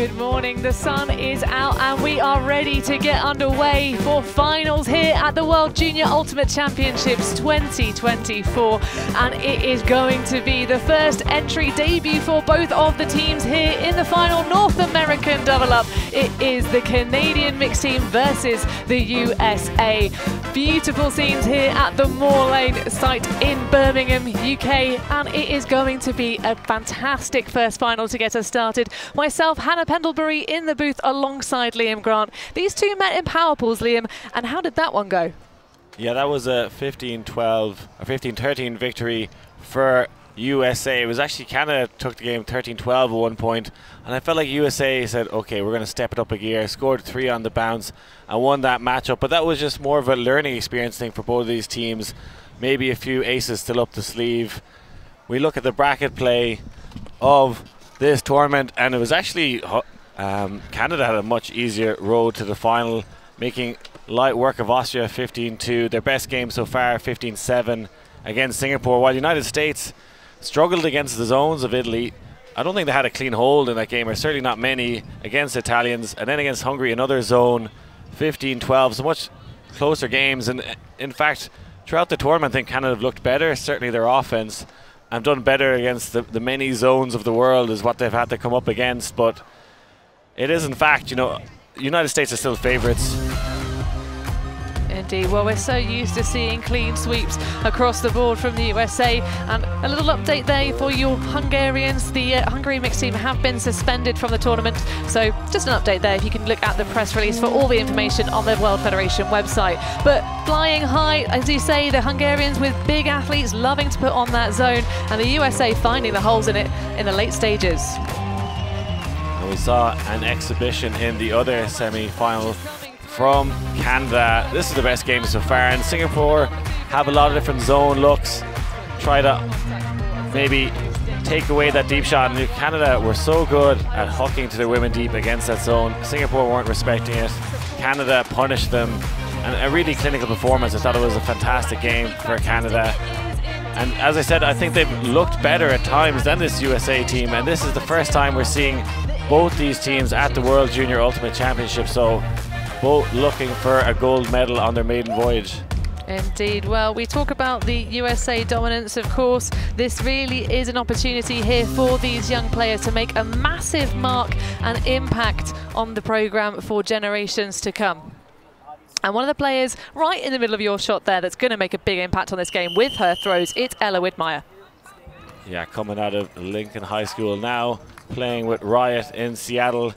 Good morning, the sun is out and we are ready to get underway for finals here at the World Junior Ultimate Championships 2024, and it is going to be the first entry debut for both of the teams here in the final North American double up. It is the Canadian mixed team versus the USA. Beautiful scenes here at the Moor Lane site in Birmingham, UK, and it is going to be a fantastic first final to get us started. Myself, Hannah Pendlebury, in the booth alongside Liam Grant. These two met in power pools, Liam, and how did that one go? Yeah, that was a 15-12, a 15-13 victory for USA. It was actually Canada took the game 13-12 at one point, and I felt like USA said, okay, we're going to step it up a gear, scored 3 on the bounce and won that matchup. But that was just more of a learning experience thing for both of these teams. Maybe a few aces still up the sleeve. We look at the bracket play of this tournament, and it was actually Canada had a much easier road to the final, making light work of Austria 15-2. Their best game so far, 15-7 against Singapore, while the United States struggled against the zones of Italy. I don't think they had a clean hold in that game, or certainly not many, against Italians, and then against Hungary, another zone, 15-12. So much closer games, and in fact throughout the tournament I think Canada have looked better. Certainly their offense have done better against the many zones of the world is what they've had to come up against. But it is, in fact, you know, the United States are still favourites. Indeed. Well, we're so used to seeing clean sweeps across the board from the USA. And a little update there for your Hungarians. The Hungary mixed team have been suspended from the tournament. So just an update there. If you can look at the press release for all the information on the World Federation website. But flying high, as you say, the Hungarians with big athletes loving to put on that zone, and the USA finding the holes in it in the late stages. And we saw an exhibition in the other semi-final from Canada. This is the best game so far, and Singapore have a lot of different zone looks, try to maybe take away that deep shot, and Canada were so good at hooking to their women deep against that zone. Singapore weren't respecting it. Canada punished them, and a really clinical performance. I thought it was a fantastic game for Canada, and as I said, I think they've looked better at times than this USA team, and this is the first time we're seeing both these teams at the World Junior Ultimate Championship, so both looking for a gold medal on their maiden voyage. Indeed. Well, we talk about the USA dominance, of course. This really is an opportunity here for these young players to make a massive mark and impact on the programme for generations to come. And one of the players right in the middle of your shot there that's going to make a big impact on this game with her throws, it's Ella Widmeyer. Yeah, coming out of Lincoln High School now, playing with Riot in Seattle.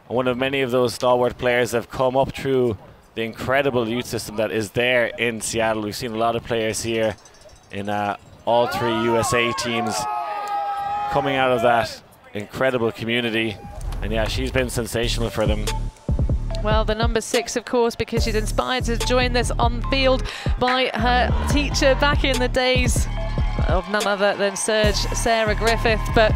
One of many of those stalwart players that have come up through the incredible youth system that is there in Seattle. We've seen a lot of players here in all 3 USA teams coming out of that incredible community. And yeah, she's been sensational for them. Well, the number 6, of course, because she's inspired to join this on field by her teacher back in the days of none other than Sarah Griffith. But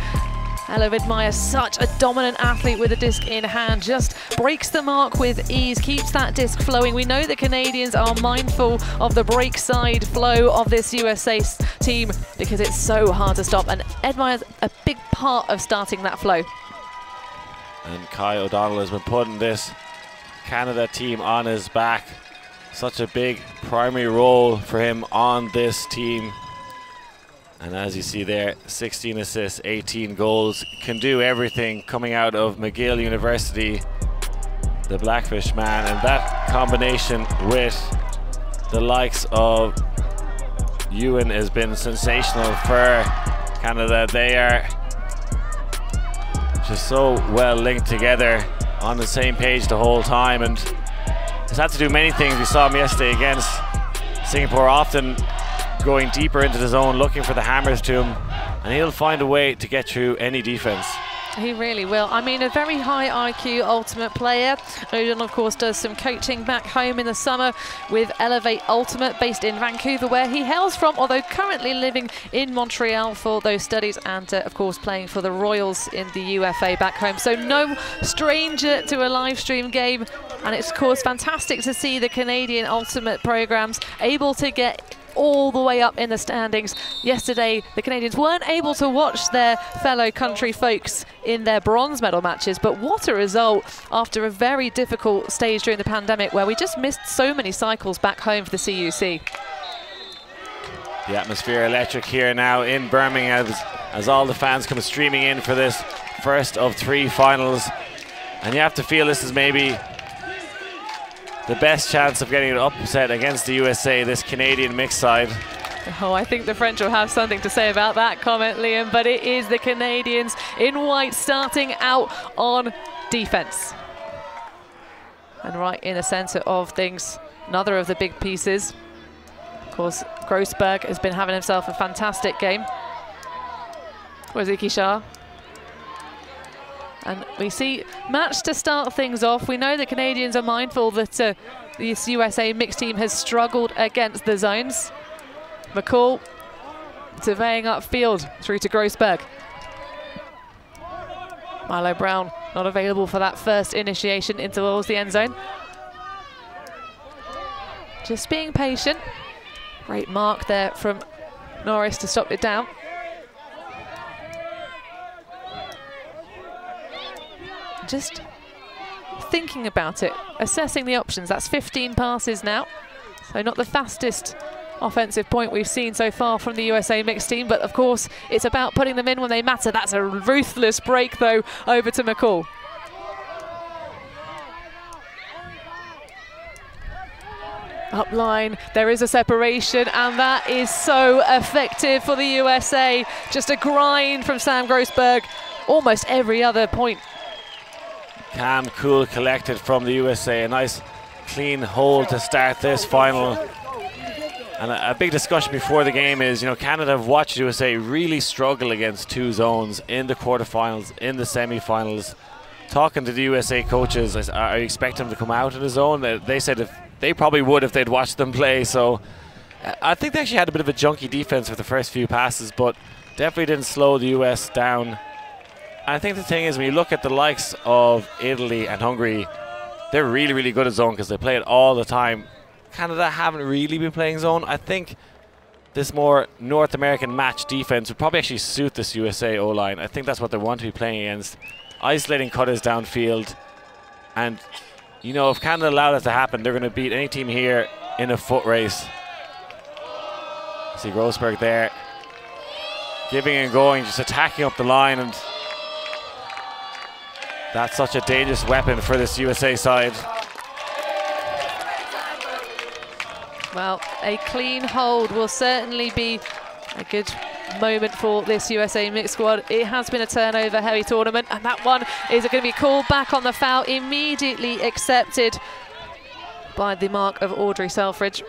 Ella Widmeyer, such a dominant athlete with a disc in hand, just breaks the mark with ease, keeps that disc flowing. We know the Canadians are mindful of the break side flow of this USA team because it's so hard to stop, and Widmeyer's a big part of starting that flow. And Kai O'Donnell has been putting this Canada team on his back. Such a big primary role for him on this team. And as you see there, 16 assists, 18 goals, can do everything coming out of McGill University, the Blackfish man. And that combination with the likes of Ewan has been sensational for Canada. They are just so well linked together, on the same page the whole time, and has had to do many things. We saw him yesterday against Singapore, often going deeper into the zone, looking for the hammers to him, and he'll find a way to get through any defense. He really will. I mean, a very high IQ ultimate player. Odin, of course, does some coaching back home in the summer with Elevate Ultimate, based in Vancouver, where he hails from, although currently living in Montreal for those studies, and of course playing for the Royals in the UFA back home. So no stranger to a live stream game, and it's of course fantastic to see the Canadian Ultimate programs able to get all the way up in the standings. Yesterday, the Canadians weren't able to watch their fellow country folks in their bronze medal matches, but what a result after a very difficult stage during the pandemic where we just missed so many cycles back home for the CUC. The atmosphere electric here now in Birmingham as all the fans come streaming in for this first of 3 finals. And you have to feel this is maybe the best chance of getting an upset against the USA, this Canadian mixed side. Oh, I think the French will have something to say about that comment, Liam, but it is the Canadians in white starting out on defense. And right in the center of things, another of the big pieces. Of course, Grossberg has been having himself a fantastic game. Waziki Shah. And we see match to start things off. We know the Canadians are mindful that this USA mixed team has struggled against the zones. McCall surveying upfield through to Grossberg. Milo Brown not available for that first initiation in towards the end zone. Just being patient. Great mark there from Norris to stop it down. Just thinking about it, assessing the options. That's 15 passes now. So not the fastest offensive point we've seen so far from the USA mixed team, but of course it's about putting them in when they matter. That's a ruthless break though over to McCall. Up line, there is a separation, and that is so effective for the USA. Just a grind from Sam Grossberg, almost every other point. Calm, cool, collected from the USA. A nice clean hold to start this final. And a big discussion before the game is, you know, Canada have watched USA really struggle against 2 zones in the quarterfinals, in the semi-finals. Talking to the USA coaches, are you expecting them to come out of the zone? They said if they probably would if they'd watched them play. So I think they actually had a bit of a junky defense for the first few passes, but definitely didn't slow the US down. I think the thing is, when you look at the likes of Italy and Hungary, they're really, really good at zone because they play it all the time. Canada haven't really been playing zone. I think this more North American match defense would probably actually suit this USA O-line. I think that's what they want to be playing against. Isolating cutters downfield. And, you know, if Canada allow that to happen, they're going to beat any team here in a foot race. See Grossberg there. Giving and going, just attacking up the line, and that's such a dangerous weapon for this USA side. Well, a clean hold will certainly be a good moment for this USA mixed squad. It has been a turnover heavy tournament, and that one is going to be called back on the foul, immediately accepted by the mark of Audrey Selfridge.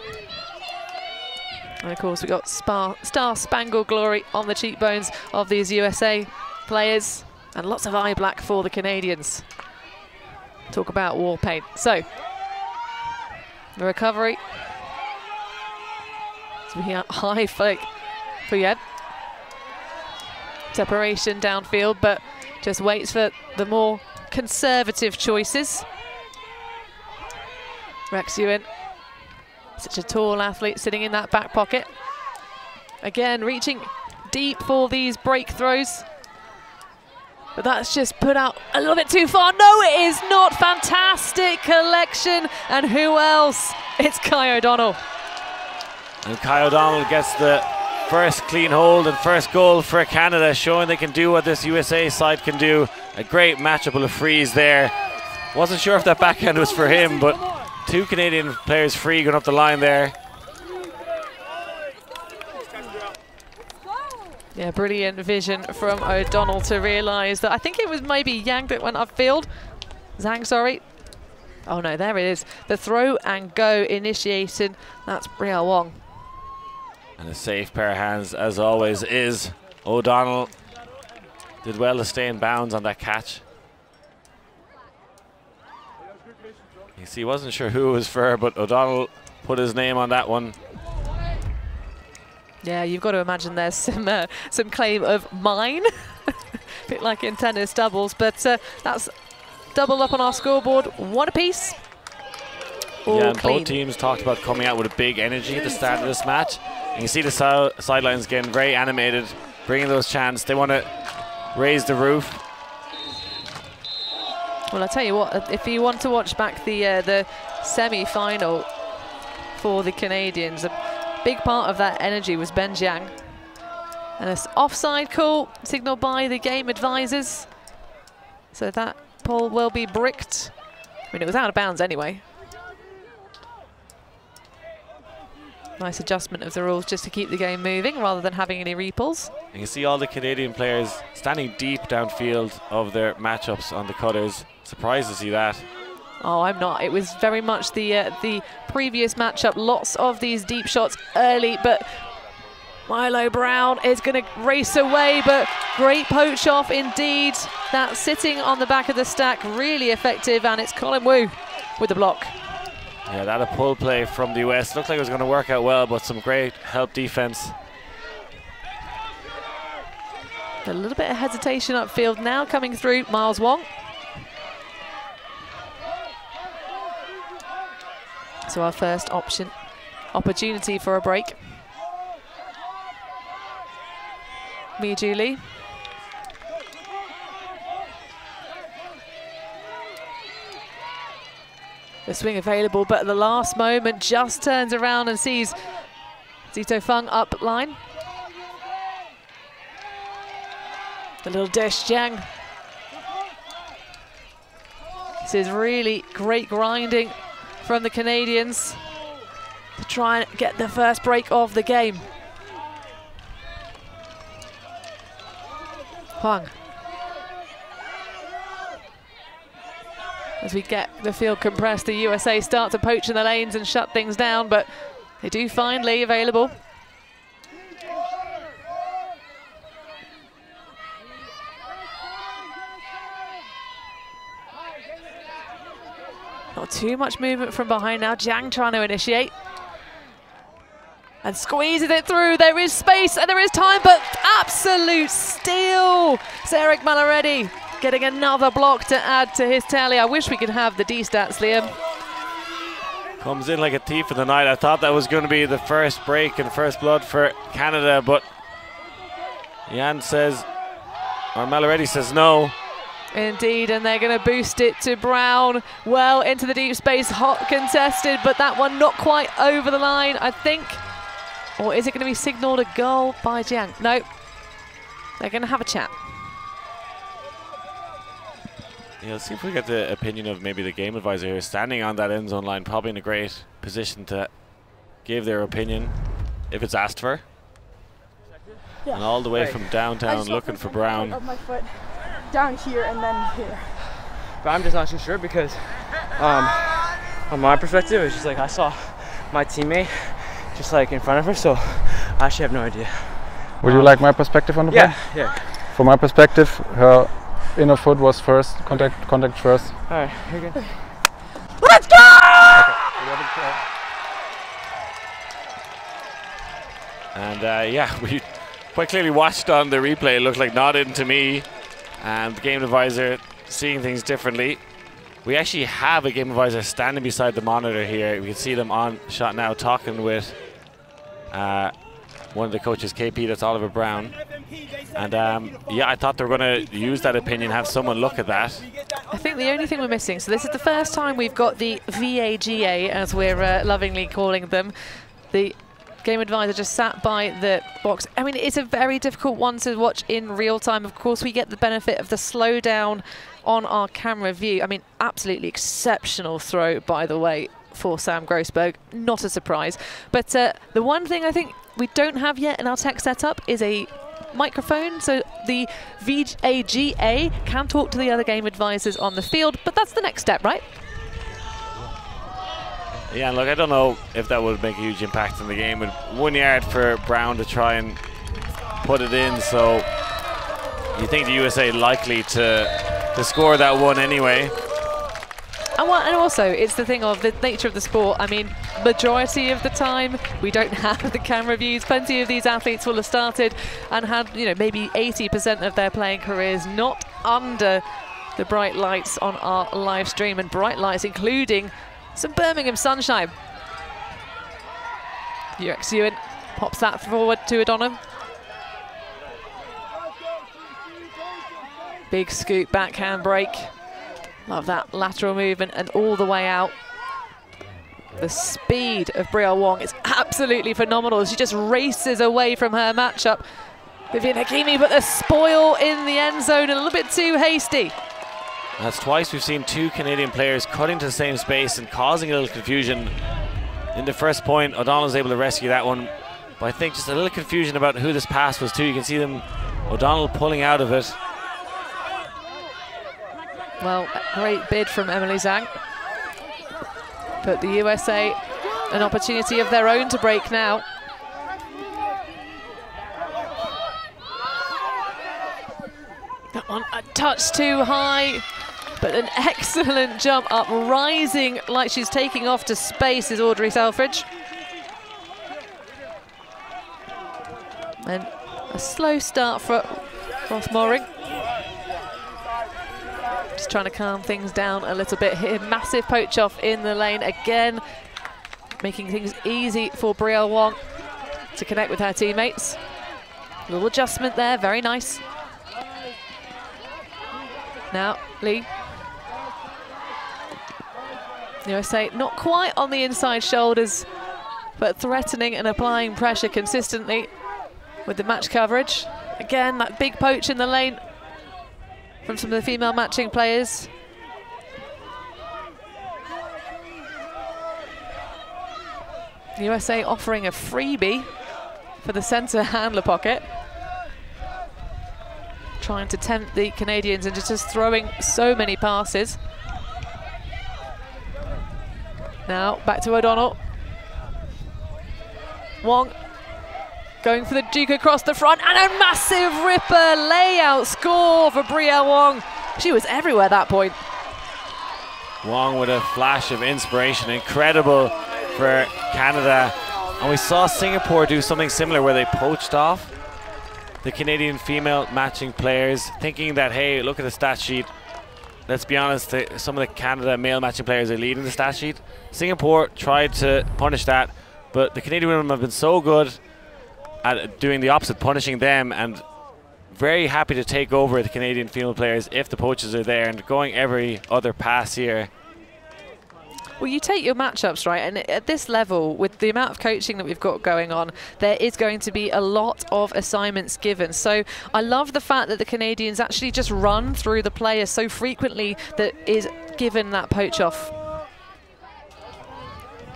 And of course, we've got Star Spangled Glory on the cheekbones of these USA players, and lots of eye black for the Canadians. Talk about war paint. So, the recovery. So we have high fake for Yen. Separation downfield, but just waits for the more conservative choices. Rex Ewan, such a tall athlete sitting in that back pocket. Again, reaching deep for these break throws. But that's just put out a little bit too far. No, it is not. Fantastic collection. And who else? It's Kai O'Donnell. And Kai O'Donnell gets the first clean hold and first goal for Canada, showing they can do what this USA side can do. A great matchup of frees there. Wasn't sure if that backhand was for him, but 2 Canadian players free going up the line there. Yeah, brilliant vision from O'Donnell to realise that I think it was maybe Yang that went upfield. Zhang, sorry. Oh no, there it is. The throw and go initiated. That's Brielle Wong. And a safe pair of hands, as always, is O'Donnell. Did well to stay in bounds on that catch. You see, wasn't sure who it was for, but O'Donnell put his name on that one. Yeah, you've got to imagine there's some claim of mine, a bit like in tennis doubles, but that's double up on our scoreboard, 1 apiece. all and clean. both teams talked about coming out with a big energy at the start of this match. And you see the sidelines getting very animated, bringing those chants. They want to raise the roof. Well, I'll tell you what, if you want to watch back the semi-final for the Canadians, a big part of that energy was Ben Jiang. And an offside call signalled by the game advisors. So that ball will be bricked. I mean, it was out of bounds anyway. Nice adjustment of the rules just to keep the game moving rather than having any repulls. You can see all the Canadian players standing deep downfield of their matchups on the cutters. Surprised to see that. Oh, I'm not. It was very much the previous matchup. Lots of these deep shots early, but Milo Brown is going to race away, but great poach off indeed. That's sitting on the back of the stack, really effective, and it's Colin Wu with the block. Yeah, that a pull play from the US. Looked like it was going to work out well, but some great help defense. A little bit of hesitation upfield now coming through. Miles Wong. So our first opportunity for a break. Miju Lee. The swing available, but at the last moment just turns around and sees Zito Feng up line. The little dish, Jiang. This is really great grinding from the Canadians to try and get the first break of the game. Huang. As we get the field compressed, the USA start to poach in the lanes and shut things down, but they do find Lee available. Not too much movement from behind now. Jiang trying to initiate. And squeezes it through. There is space and there is time, but absolute steal. Zarek Malaretti getting another block to add to his tally. I wish we could have the D-stats, Liam. Comes in like a thief in the night. I thought that was going to be the first break and first blood for Canada, but Jan says, or Malaretti says no. Indeed, and they're going to boost it to Brown. Well into the deep space, hot contested, but that one not quite over the line, I think. Or is it going to be signalled a goal by Jiang? No, they're going to have a chat. Yeah, let's see if we get the opinion of maybe the game advisor here, standing on that end zone line, probably in a great position to give their opinion if it's asked for. Yeah. And all the way from downtown looking for Brown. Of my foot down here and then here. But I'm just not too sure because on my perspective, it's just like I saw my teammate just like in front of her, so I actually have no idea. Would you like my perspective on the play? Yeah. From my perspective, her inner foot was first, contact first. All right, you're good. Let's go! Okay. And yeah, we quite clearly watched on the replay. It looked like nodding to me, and the game advisor seeing things differently. We actually have a game advisor standing beside the monitor here. We can see them on shot now, talking with one of the coaches, KP, that's Oliver Brown. And yeah, I thought they were going to use that opinion, have someone look at that. I think the only thing we're missing, so this is the first time we've got the VAGA, as we're lovingly calling them. The game advisor just sat by the box. I mean, it's a very difficult one to watch in real time. Of course, we get the benefit of the slowdown on our camera view. I mean, absolutely exceptional throw, by the way, for Sam Grossberg. Not a surprise. But the one thing I think we don't have yet in our tech setup is a microphone, so the VAGA can talk to the other game advisors on the field, but that's the next step, right? Yeah, and look, I don't know if that would make a huge impact in the game. With 1 yard for Brown to try and put it in, so you think the USA likely to score that one anyway. And also, it's the thing of the nature of the sport. I mean, majority of the time, we don't have the camera views. Plenty of these athletes will have started and had, you know, maybe 80% of their playing careers not under the bright lights on our live stream, and bright lights including some Birmingham sunshine. UX Ewan pops that forward to O'Donnell. Big scoop backhand break. Love that lateral movement and all the way out. The speed of Brielle Wong is absolutely phenomenal. She just races away from her matchup. Vivian Hakimi, but the spoil in the end zone, a little bit too hasty. That's twice we've seen two Canadian players cutting to the same space and causing a little confusion. In the first point, O'Donnell was able to rescue that one, but I think just a little confusion about who this pass was to. You can see them, O'Donnell pulling out of it. Well, a great bid from Emily Zhang. But the USA an opportunity of their own to break now. That one a touch too high, but an excellent jump up, rising like she's taking off to space is Audrey Selfridge. And a slow start for Ross Moring. Just trying to calm things down a little bit here. Massive poach off in the lane again, making things easy for Brielle Wong to connect with her teammates. A little adjustment there, very nice. Now, Lee. USA not quite on the inside shoulders, but threatening and applying pressure consistently with the match coverage. Again, that big poach in the lane from some of the female matching players. USA offering a freebie for the centre handler pocket. Trying to tempt the Canadians into just throwing so many passes. Now back to O'Donnell. Wong going for the Duke across the front, and a massive ripper layout score for Brielle Wong. She was everywhere at that point. Wong with a flash of inspiration, incredible for Canada. And we saw Singapore do something similar where they poached off the Canadian female matching players, thinking that, hey, look at the stat sheet. Let's be honest, some of the Canada male matching players are leading the stat sheet. Singapore tried to punish that, but the Canadian women have been so good at doing the opposite, punishing them, and very happy to take over the Canadian female players if the poaches are there, and going every other pass here. Well, you take your matchups, right, and at this level, with the amount of coaching that we've got going on, there is going to be a lot of assignments given. So I love the fact that the Canadians actually just run through the players so frequently that is given that poach off.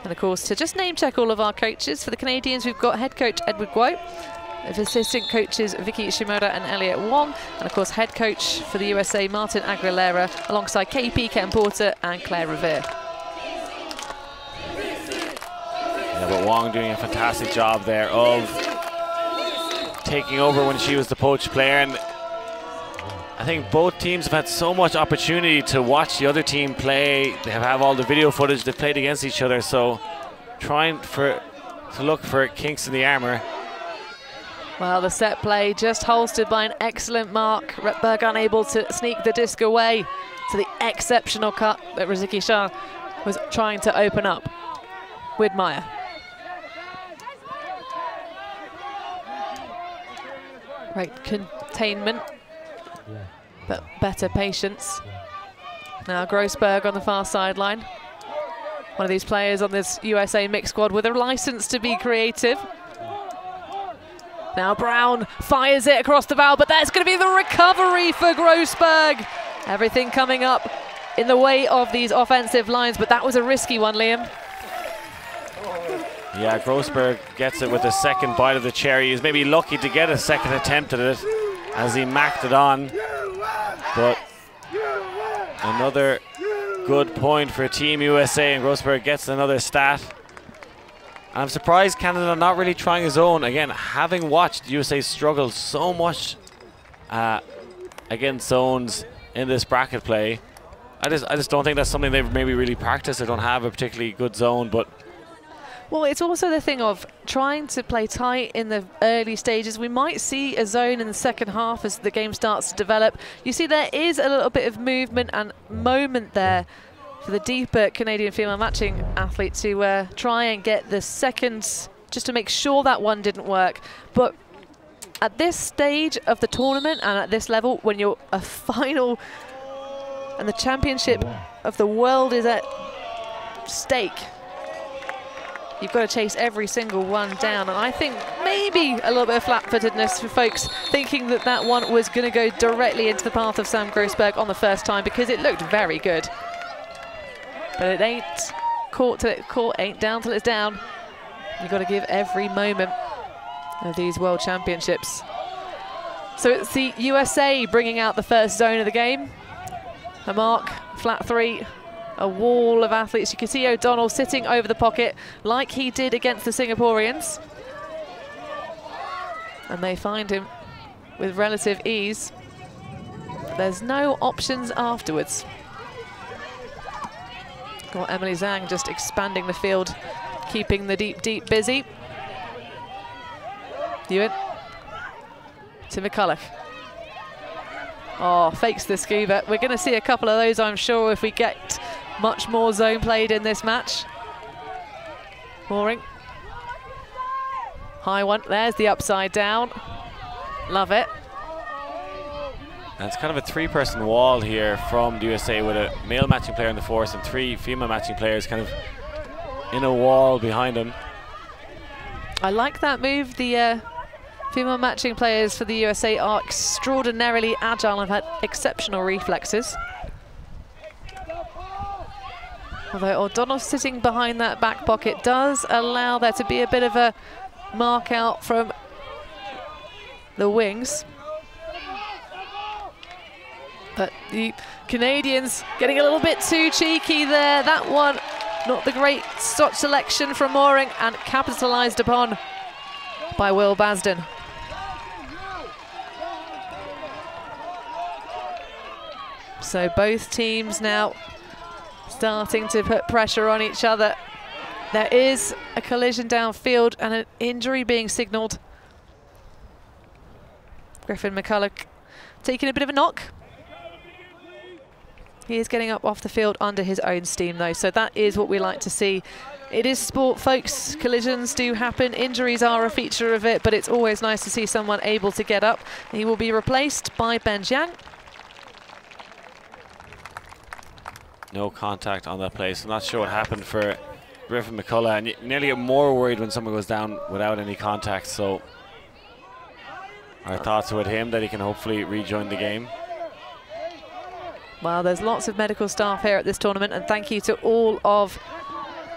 And of course, to just name check all of our coaches, for the Canadians, we've got head coach Edward Guo, assistant coaches Vicky Shimoda and Elliot Wong, and of course head coach for the USA, Martin Aguilera, alongside KP Ken Porter and Claire Revere. Yeah, but Wong doing a fantastic job there of taking over when she was the poached player, and I think both teams have had so much opportunity to watch the other team play. They have all the video footage, they've played against each other, so trying to look for kinks in the armour. Well, the set play just holstered by an excellent mark. Retberg unable to sneak the disc away to the exceptional cut that Riziki Shah was trying to open up. Widmeyer. Great containment, but better patience. Now Grossberg on the far sideline. One of these players on this USA mixed squad with a license to be creative. Now Brown fires it across the bow, but that's going to be the recovery for Grossberg. Everything coming up in the way of these offensive lines, but that was a risky one, Liam. Yeah, Grossberg gets it with a second bite of the cherry. He's maybe lucky to get a second attempt at it as he macked it on. But another good point for Team USA, and Grossberg gets another stat. And I'm surprised Canada not really trying his own. Again, having watched USA struggle so much against zones in this bracket play, I just don't think that's something they've maybe really practiced. They don't have a particularly good zone, but well, it's also the thing of trying to play tight in the early stages. We might see a zone in the second half as the game starts to develop. You see there is a little bit of movement and moment there for the deeper Canadian female matching athlete to try and get the second, just to make sure that one didn't work. But at this stage of the tournament and at this level, when you're a final and the championship of the world is at stake, you've got to chase every single one down. And I think maybe a little bit of flat-footedness for folks thinking that that one was going to go directly into the path of Sam Grossberg on the first time, because it looked very good. But it ain't caught till it's caught, ain't down till it's down. You've got to give every moment of these World Championships. So it's the USA bringing out the first zone of the game. A mark, flat three, a wall of athletes. You can see O'Donnell sitting over the pocket like he did against the Singaporeans. And they find him with relative ease. There's no options afterwards. Got Emily Zhang just expanding the field, keeping the deep busy. Ewan to McCulloch. Oh, fakes the scuba. We're going to see a couple of those, I'm sure, if we get much more zone played in this match. Mooring. High one. There's the upside down. Love it. And it's kind of a three-person wall here from the USA, with a male matching player in the force and three female matching players kind of in a wall behind them. I like that move. The female matching players for the USA are extraordinarily agile and have had exceptional reflexes. Although O'Donnell sitting behind that back pocket does allow there to be a bit of a mark out from the wings. But the Canadians getting a little bit too cheeky there. That one, not the great shot selection from Mooring, and capitalised upon by Will Basden. So both teams now starting to put pressure on each other. There is a collision downfield and an injury being signalled. Griffin McCulloch taking a bit of a knock. He is getting up off the field under his own steam though, so that is what we like to see. It is sport, folks. Collisions do happen. Injuries are a feature of it, but it's always nice to see someone able to get up. He will be replaced by Ben Jiang. No contact on that play, so I'm not sure what happened for Griffin McCulloch, and you nearly get more worried when someone goes down without any contact, so our thoughts are with him that he can hopefully rejoin the game. Well, there's lots of medical staff here at this tournament, and thank you to all of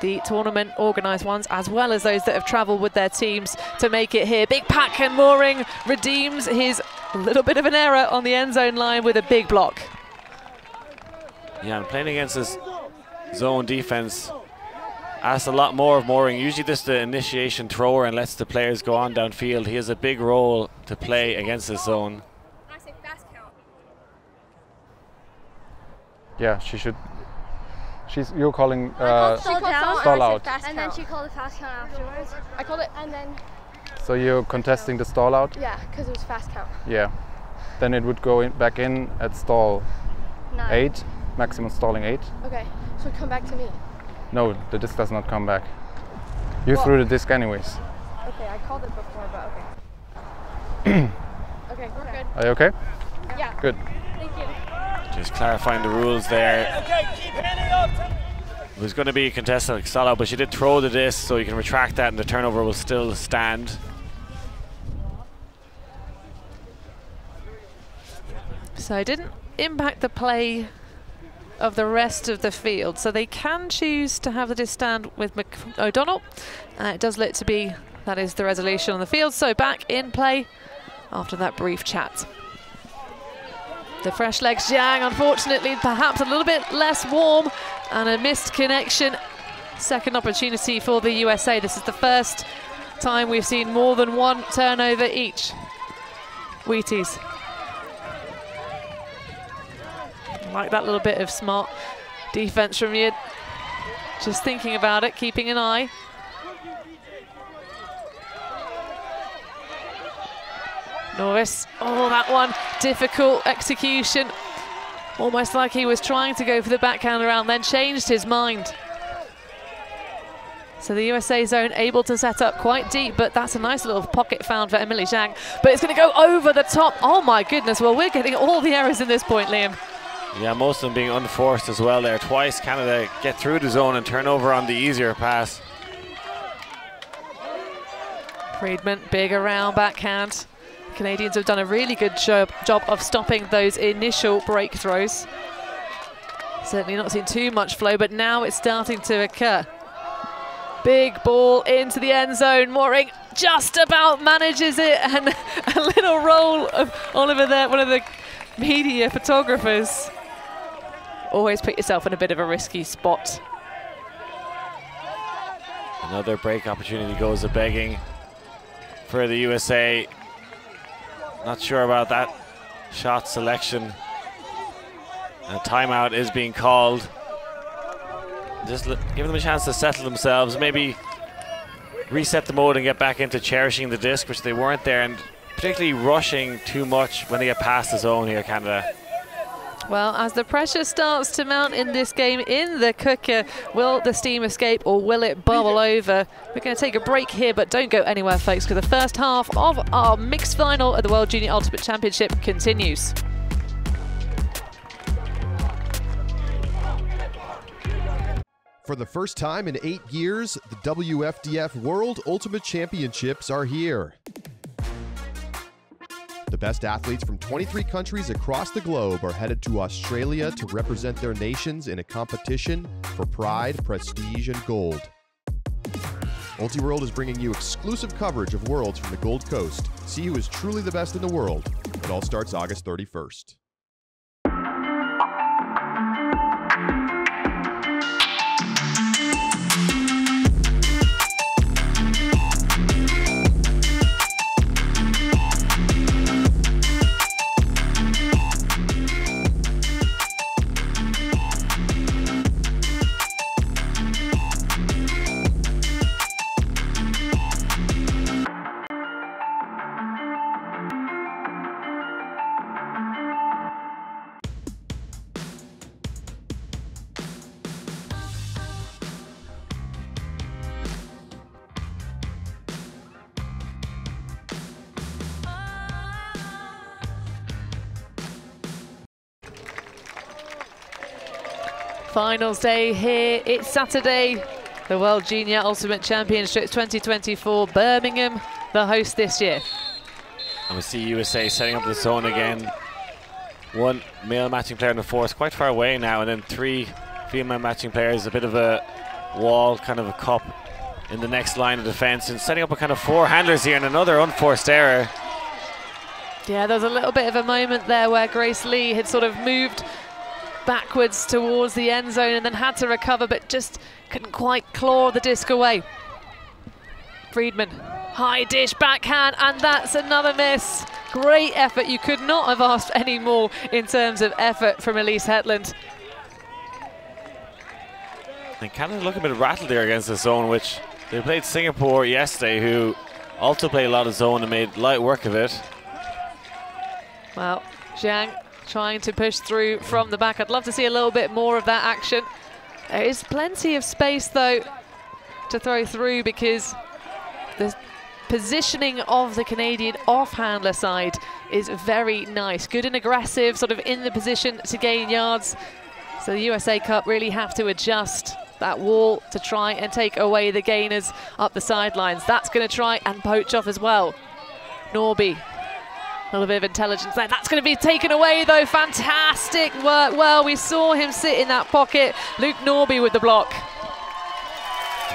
the tournament organised ones, as well as those that have travelled with their teams to make it here. Big pack, and Mooring redeems his little bit of an error on the end zone line with a big block. Yeah, and playing against this zone defense asks a lot more of Mooring. Usually just the initiation thrower and lets the players go on downfield. He has a big role to play against this zone. Yeah, she should. You're calling stall out. And then she called a fast count afterwards. I called it, and then. So you're contesting the stall out? Yeah, because it was fast count. Yeah. Then it would go back in at stall 9. 8, maximum stalling 8. Okay, so come back to me. No, the disc does not come back. You threw the disc anyways. Okay, I called it before, but okay. Okay, we're good. Are you okay? Yeah. Good. Thank you. Just clarifying the rules there. It was going to be a contested stall out, but she did throw the disc, so you can retract that and the turnover will still stand. So it didn't impact the play of the rest of the field, so they can choose to have the disc stand with O'Donnell. It does look to be that is the resolution on the field, so back in play after that brief chat. The fresh legs Jiang, unfortunately, perhaps a little bit less warm, and a missed connection. Second opportunity for the USA. This is the first time we've seen more than one turnover each. Wheaties. Like that little bit of smart defense from you. Just thinking about it, keeping an eye. Norris, oh, that one, difficult execution. Almost like he was trying to go for the backhand around, then changed his mind. So the USA zone able to set up quite deep, but that's a nice little pocket found for Emily Zhang. But it's going to go over the top. Oh my goodness, well, we're getting all the errors in this point, Liam. Yeah, most of them being unforced as well there. Twice Canada get through the zone and turn over on the easier pass. Friedman, big around backhand. Canadians have done a really good job of stopping those initial break throws. Certainly not seen too much flow, but now it's starting to occur. Big ball into the end zone. Mooring just about manages it, and a little roll of Oliver there, one of the media photographers. Always put yourself in a bit of a risky spot. Another break opportunity goes a begging for the USA. Not sure about that shot selection. A timeout is being called. Just give them a chance to settle themselves, maybe reset the mode and get back into cherishing the disc, which they weren't there, and particularly rushing too much when they get past the zone here, Canada. Well, as the pressure starts to mount in this game in the cooker, will the steam escape or will it bubble over? We're going to take a break here, but don't go anywhere, folks, because the first half of our mixed final at the World Junior Ultimate Championship continues. For the first time in 8 years, the WFDF World Ultimate Championships are here. The best athletes from 23 countries across the globe are headed to Australia to represent their nations in a competition for pride, prestige, and gold. Ultiworld is bringing you exclusive coverage of Worlds from the Gold Coast. See who is truly the best in the world. It all starts August 31st. Finals day here. It's Saturday. The World Junior Ultimate Championships 2024. Birmingham, the host this year. And we see USA setting up the zone again. One male matching player in the force, quite far away now, and then 3 female matching players. A bit of a wall, kind of a cup in the next line of defense, and setting up a kind of 4 handlers here, and another unforced error. Yeah, there's a little bit of a moment there where Grace Lee had sort of moved backwards towards the end zone and then had to recover, but just couldn't quite claw the disc away. Friedman, high dish backhand, and that's another miss. Great effort. You could not have asked any more in terms of effort from Elise Hetland. And Canada look a bit rattled there against the zone, which they played Singapore yesterday, who also played a lot of zone and made light work of it. Well, Zhang trying to push through from the back. I'd love to see a little bit more of that action. There is plenty of space, though, to throw through, because the positioning of the Canadian off-handler side is very nice. Good and aggressive, sort of in the position to gain yards. So the USA Cup really have to adjust that wall to try and take away the gainers up the sidelines. That's going to try and poach off as well. Norby. A little bit of intelligence there. That's going to be taken away, though. Fantastic work. Well, we saw him sit in that pocket. Luke Norby with the block.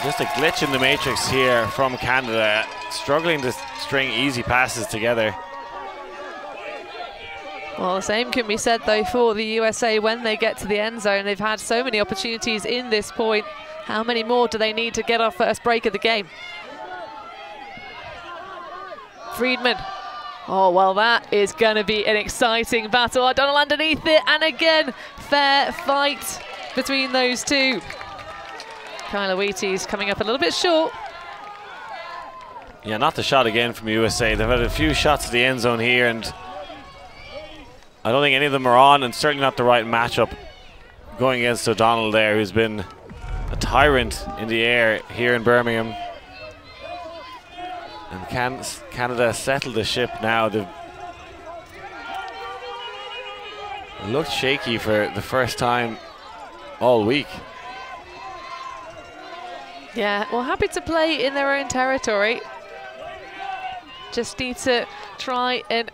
Just a glitch in the matrix here from Canada, struggling to string easy passes together. Well, the same can be said, though, for the USA when they get to the end zone. They've had so many opportunities in this point. How many more do they need to get our first break of the game? Friedman. Oh, well, that is going to be an exciting battle. O'Donnell underneath it, and again, fair fight between those two. Kyla Wheaties coming up a little bit short. Yeah, not the shot again from USA. They've had a few shots at the end zone here, and I don't think any of them are on, and certainly not the right matchup going against O'Donnell there, who's been a tyrant in the air here in Birmingham. And can Canada settle the ship now? They've looked shaky for the first time all week. Yeah, well, happy to play in their own territory. Just need to try and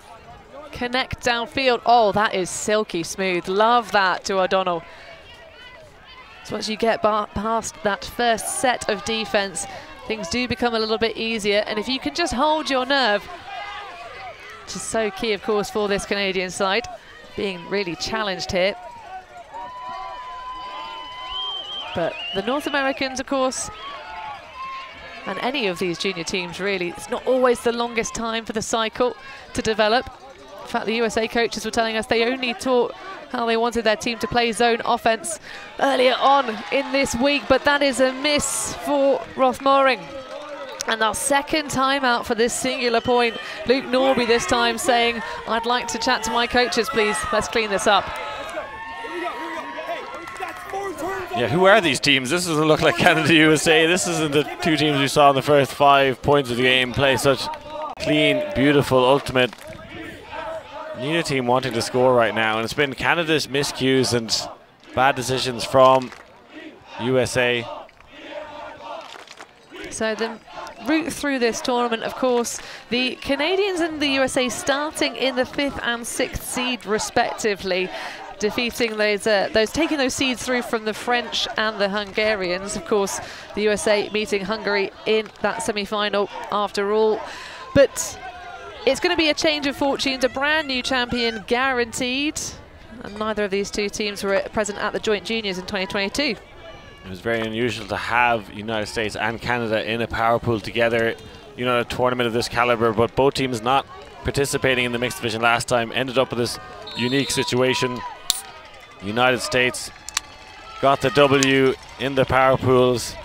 connect downfield. Oh, that is silky smooth. Love that to O'Donnell. So once you get past that first set of defense, things do become a little bit easier. And if you can just hold your nerve, which is so key, of course, for this Canadian side, being really challenged here. But the North Americans, of course, and any of these junior teams really, it's not always the longest time for the cycle to develop. In fact, the USA coaches were telling us they only taught how they wanted their team to play zone offense earlier on in this week, but that is a miss for Rothmoring. And our second time out for this singular point. Luke Norby this time saying, I'd like to chat to my coaches, please. Let's clean this up. Yeah, who are these teams? This doesn't look like Canada USA. This isn't the two teams we saw in the first 5 points of the game play such clean, beautiful, ultimate. Neither team wanting to score right now, and it's been Canada's miscues and bad decisions from USA. So the route through this tournament, of course, the Canadians and the USA starting in the 5th and 6th seed respectively, defeating those taking those seeds through from the French and the Hungarians. Of course, the USA meeting Hungary in that semi-final after all. But it's going to be a change of fortunes, a brand new champion guaranteed. And neither of these two teams were present at the Joint Juniors in 2022. It was very unusual to have United States and Canada in a power pool together, you know, a tournament of this caliber, but both teams not participating in the mixed division last time ended up with this unique situation. United States got the W in the power pools.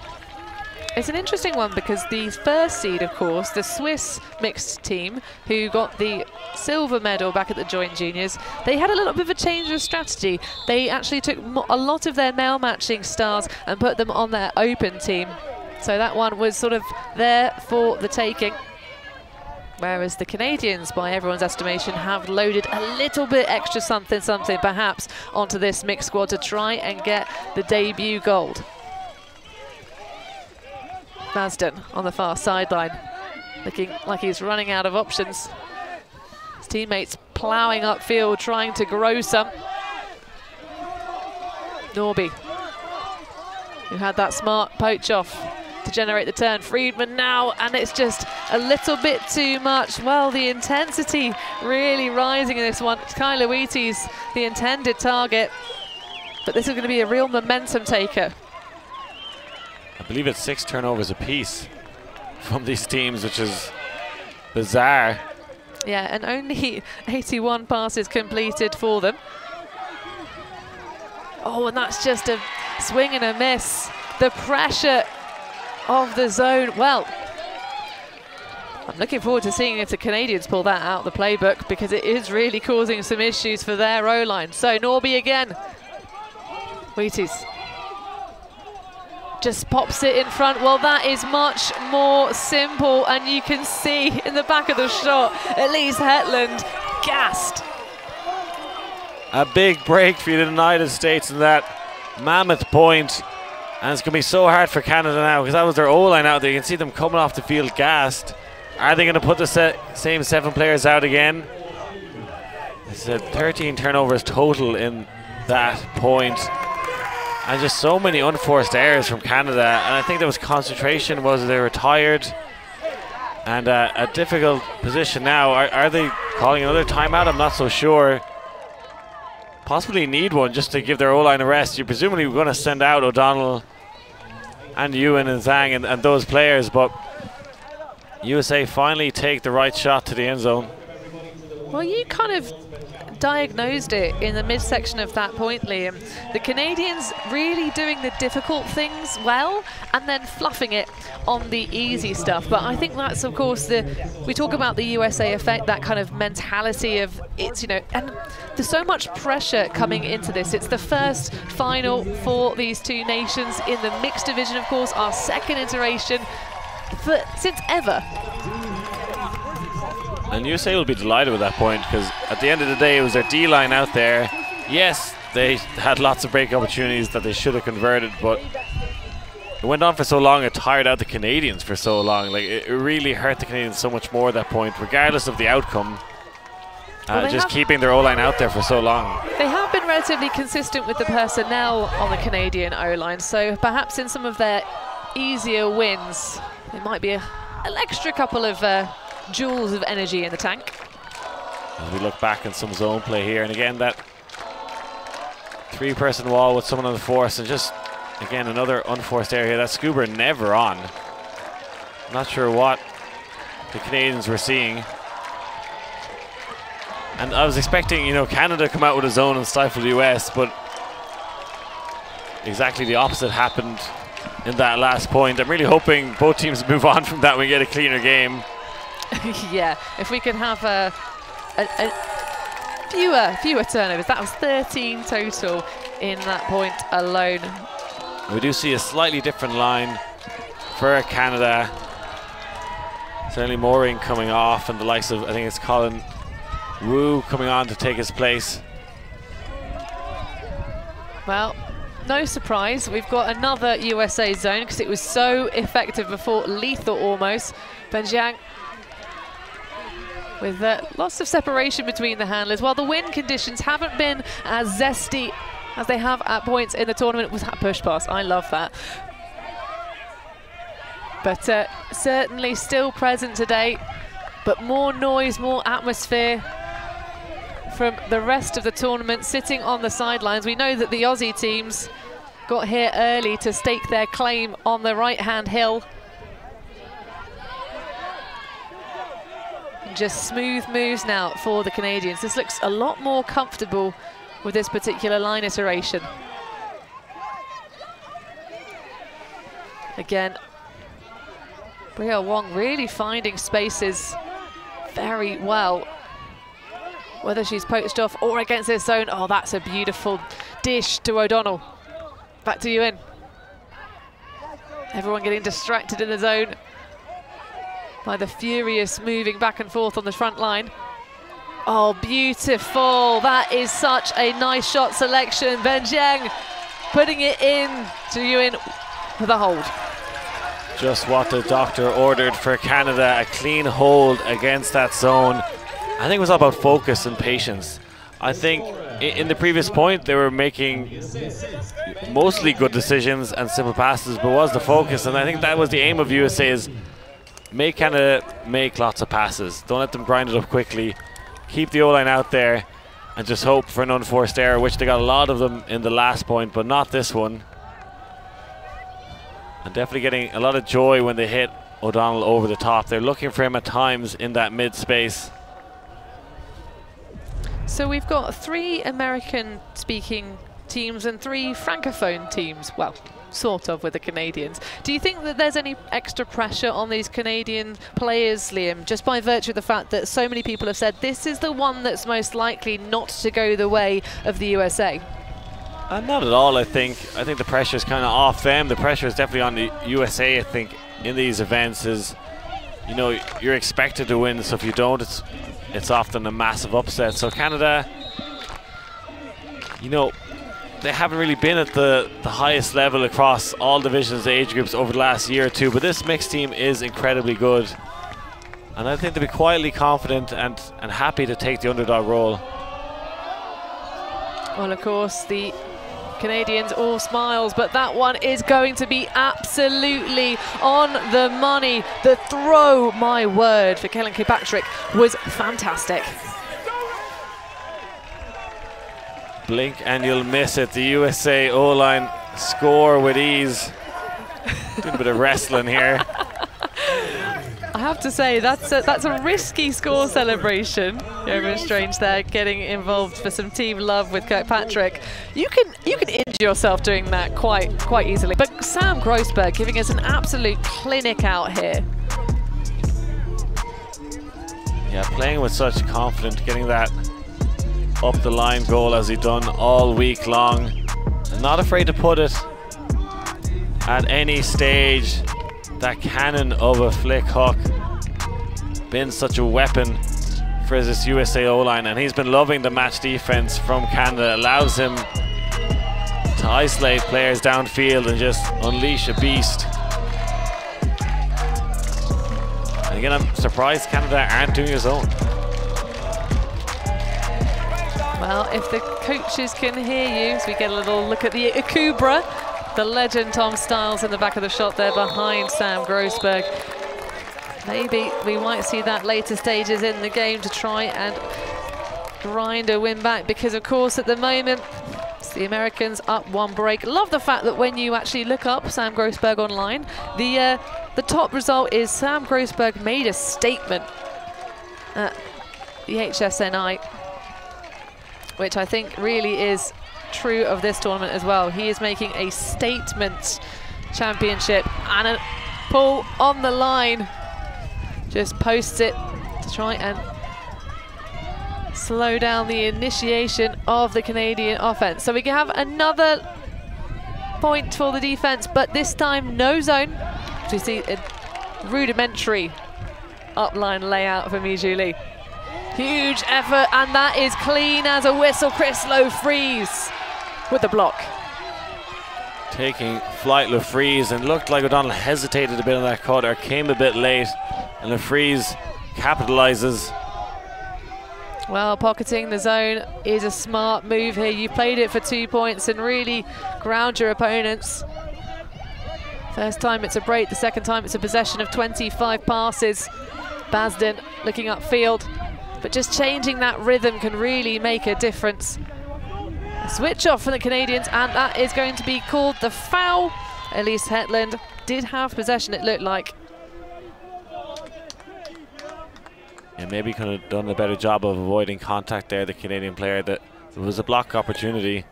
It's an interesting one because the first seed, of course, the Swiss mixed team, who got the silver medal back at the Joint Juniors, they had a little bit of a change of strategy. They actually took a lot of their male matching stars and put them on their open team. So that one was sort of there for the taking. Whereas the Canadians, by everyone's estimation, have loaded a little bit extra something perhaps onto this mixed squad to try and get the debut gold. Masden on the far sideline, looking like he's running out of options. His teammates ploughing upfield, trying to grow some. Norby, who had that smart poach off to generate the turn. Friedman now, and it's just a little bit too much. Well, the intensity really rising in this one. Kyler Wheaties, the intended target, but this is going to be a real momentum taker. I believe it's 6 turnovers apiece from these teams, which is bizarre. Yeah, and only 81 passes completed for them. Oh, and that's just a swing and a miss. The pressure of the zone. Well, I'm looking forward to seeing if the Canadians pull that out of the playbook, because it is really causing some issues for their O-line. So Norby again. Wheaties just pops it in front. Well, that is much more simple, and you can see in the back of the shot, Elise Hetland gassed. A big break for the United States in that mammoth point. And it's going to be so hard for Canada now, because that was their O-line out there. You can see them coming off the field gassed. Are they going to put the same 7 players out again? It's 13 turnovers total in that point. And just so many unforced errors from Canada. And I think there was concentration, was they were tired. And a difficult position now. Are they calling another timeout? I'm not so sure. Possibly need one just to give their O-line a rest. You're presumably going to send out O'Donnell and Ewan and Zhang and those players, but USA finally take the right shot to the end zone. Well, you kind of diagnosed it in the midsection of that point, Liam. The Canadians really doing the difficult things well and then fluffing it on the easy stuff. But I think that's, of course, we talk about the USA effect, that kind of mentality of it's, you know, and there's so much pressure coming into this. It's the first final for these two nations in the mixed division, of course, our second iteration since ever. And USA will be delighted with that point, because at the end of the day, it was their D-line out there. Yes, they had lots of break opportunities that they should have converted, but it went on for so long, it tired out the Canadians for so long. Like, it really hurt the Canadians so much more at that point, regardless of the outcome. Just keeping their O-line out there for so long. They have been relatively consistent with the personnel on the Canadian O-line, so perhaps in some of their easier wins, it might be an extra couple of joules of energy in the tank. As we look back in some zone play here, and again that three-person wall with someone on the force, and just again another unforced area. That scuba never on. Not sure what the Canadians were seeing. And I was expecting, you know, Canada to come out with a zone and stifle the US, but exactly the opposite happened in that last point. I'm really hoping both teams move on from that and we get a cleaner game. Yeah, if we can have fewer turnovers. That was 13 total in that point alone. We do see a slightly different line for Canada. Certainly Mooring coming off, and the likes of, I think it's Colin Wu coming on to take his place. Well, no surprise, we've got another USA zone because it was so effective before, lethal almost. Benjiang with lots of separation between the handlers, while the wind conditions haven't been as zesty as they have at points in the tournament. Was that push pass? I love that. But certainly still present today, but more noise, more atmosphere from the rest of the tournament sitting on the sidelines. We know that the Aussie teams got here early to stake their claim on the right-hand hill. Just smooth moves now for the Canadians. This looks a lot more comfortable with this particular line iteration. Again, Bria Wong really finding spaces very well, whether she's poached off or against this zone. Oh, that's a beautiful dish to O'Donnell. Back to you in. Everyone getting distracted in the zone by the furious moving back and forth on the front line. Oh, beautiful. That is such a nice shot selection. Benjiang putting it in to Ewan with a hold. Just what the doctor ordered for Canada, a clean hold against that zone. I think it was all about focus and patience. I think in the previous point they were making mostly good decisions and simple passes, but was the focus, and I think that was the aim of USA, is make Canada make lots of passes. Don't let them grind it up quickly. Keep the O-line out there and just hope for an unforced error, which they got a lot of them in the last point, but not this one. And definitely getting a lot of joy when they hit O'Donnell over the top. They're looking for him at times in that mid space. So we've got 3 American-speaking teams and 3 Francophone teams. Well, sort of, with the Canadians. Do you think that there's any extra pressure on these Canadian players, Liam, just by virtue of the fact that so many people have said this is the one that's most likely not to go the way of the USA? Not at all, I think. I think the pressure is kind of off them. The pressure is definitely on the USA, I think, in these events. Is, you know, you're expected to win, so if you don't, it's often a massive upset. So Canada, you know, they haven't really been at the highest level across all divisions, age groups over the last year or two, but this mixed team is incredibly good. And I think they'll be quietly confident and happy to take the underdog role. Well, of course, the Canadians all smiles, but that one is going to be absolutely on the money. The throw, my word, for Kellen Kilpatrick was fantastic. Blink and you'll miss it. The USA O-line score with ease. Doing a bit of wrestling here. I have to say, that's a risky score celebration. Yeoman Strange there getting involved for some team love with Kirkpatrick. You can injure yourself doing that quite easily. But Sam Grossberg giving us an absolute clinic out here. Yeah, playing with such confidence, getting that up the line goal as he done all week long. And not afraid to put it at any stage. That cannon of a flick hook been such a weapon for this USA O-line, and he's been loving the match defense from Canada. Allows him to isolate players downfield and just unleash a beast. And again, I'm surprised Canada aren't doing his own. Well, if the coaches can hear you, as we get a little look at the Akubra, the legend Tom Stiles in the back of the shot there behind Sam Grossberg. Maybe we might see that later stages in the game to try and grind a win back, because of course at the moment it's the Americans up one break. Love the fact that when you actually look up Sam Grossberg online, the top result is Sam Grossberg made a statement at the HSNI, which I think really is true of this tournament as well. He is making a statement championship, and a pull on the line. Just posts it to try and slow down the initiation of the Canadian offense. So we can have another point for the defense, but this time no zone. We see a rudimentary upline layout for Mijuli. Huge effort, and that is clean as a whistle. Chris Low-Freeze with the block. Taking flight, Low-Freeze, and looked like O'Donnell hesitated a bit on that cut, or came a bit late, and Low-Freeze capitalizes. Well, pocketing the zone is a smart move here. You played it for 2 points and really ground your opponents. First time it's a break, the second time it's a possession of 25 passes. Basden looking upfield, but just changing that rhythm can really make a difference. A switch off from the Canadians, and that is going to be called the foul. Elise Hetland did have possession, it looked like. Yeah, maybe could have done a better job of avoiding contact there, the Canadian player. That it was a block opportunity.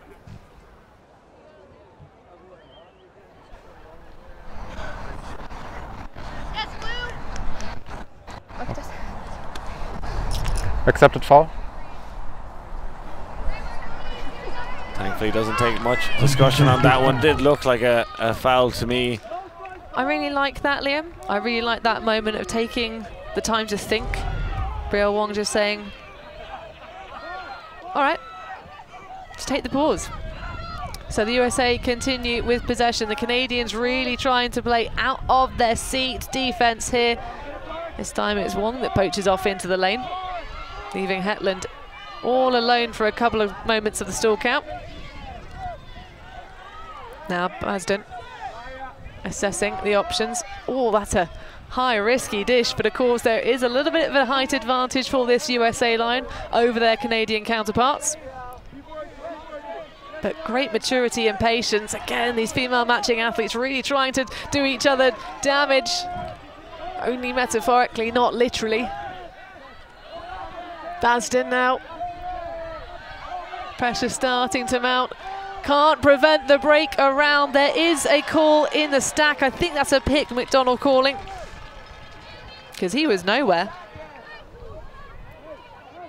Accepted foul. Thankfully doesn't take much discussion on that one. Did look like a foul to me. I really like that, Liam. I really like that moment of taking the time to think. Brielle Wong just saying, all right, just take the pause. So the USA continue with possession. The Canadians really trying to play out of their seat defense here. This time it's Wong that poaches off into the lane, leaving Hetland all alone for a couple of moments of the stall count. Now Basden assessing the options. Oh, that's a high risky dish, but of course there is a little bit of a height advantage for this USA line over their Canadian counterparts. But great maturity and patience. Again, these female matching athletes really trying to do each other damage. Only metaphorically, not literally. Basden now. Pressure starting to mount. Can't prevent the break around. There is a call in the stack. I think that's a pick McDonald calling, because he was nowhere.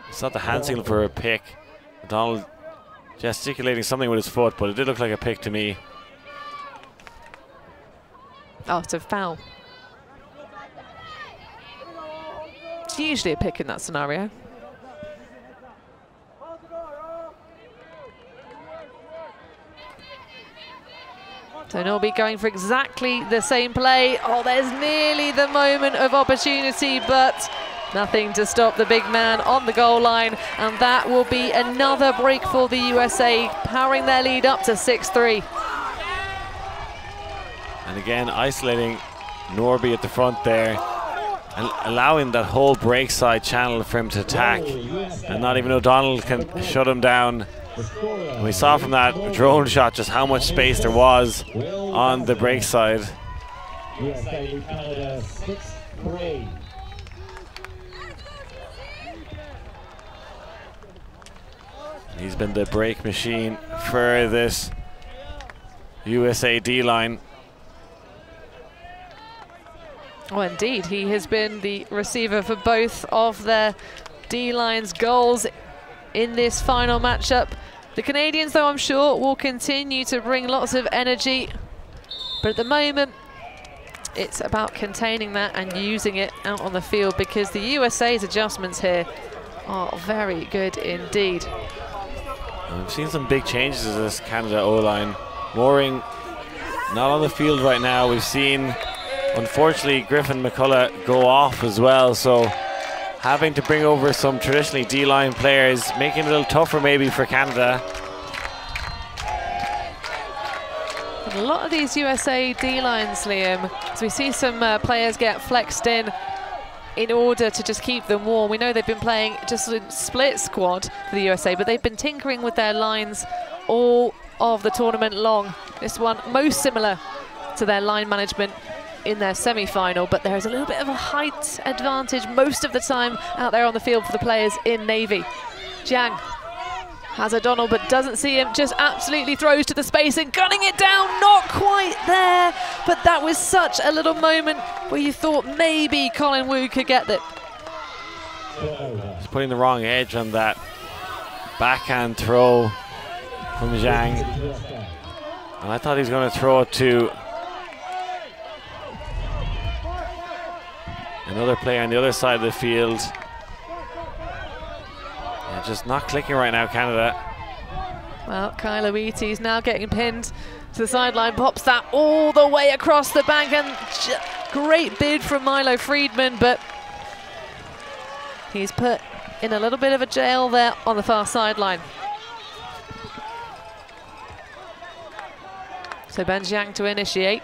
It's not the hand signal for a pick. McDonald gesticulating something with his foot, but it did look like a pick to me. Oh, it's a foul. It's usually a pick in that scenario. So Norby going for exactly the same play. Oh, there's nearly the moment of opportunity, but nothing to stop the big man on the goal line. And that will be another break for the USA, powering their lead up to 6-3. And again, isolating Norby at the front there, and allowing that whole break side channel for him to attack. And not even O'Donnell can shut him down. And we saw from that drone shot just how much space there was on the break side. USA lead Canada 6-3. He's been the break machine for this USA D-line. Oh, indeed, he has been the receiver for both of their D-line's goals in this final matchup. The Canadians, though, I'm sure, will continue to bring lots of energy. But at the moment, it's about containing that and using it out on the field, because the USA's adjustments here are very good indeed. We've seen some big changes to this Canada O-line. Mooring not on the field right now. We've seen, unfortunately, Griffin McCullough go off as well, so having to bring over some traditionally D-line players, making it a little tougher maybe for Canada. And a lot of these USA D-lines, Liam, as we see some players get flexed in order to just keep them warm. We know they've been playing just a split squad for the USA, but they've been tinkering with their lines all of the tournament long. This one most similar to their line management in their semi-final, but there's a little bit of a height advantage most of the time out there on the field for the players in Navy. Jiang has O'Donnell but doesn't see him, just absolutely throws to the space and gunning it down, not quite there, but that was such a little moment where you thought maybe Colin Wu could get that. He's putting the wrong edge on that backhand throw from Zhang, and I thought he was going to throw it to another player on the other side of the field. Yeah, just not clicking right now, Canada. Well, Kylo Eaty's now getting pinned to the sideline, pops that all the way across the bank, and great bid from Milo Friedman, but he's put in a little bit of a jail there on the far sideline. So Ben Jiang to initiate.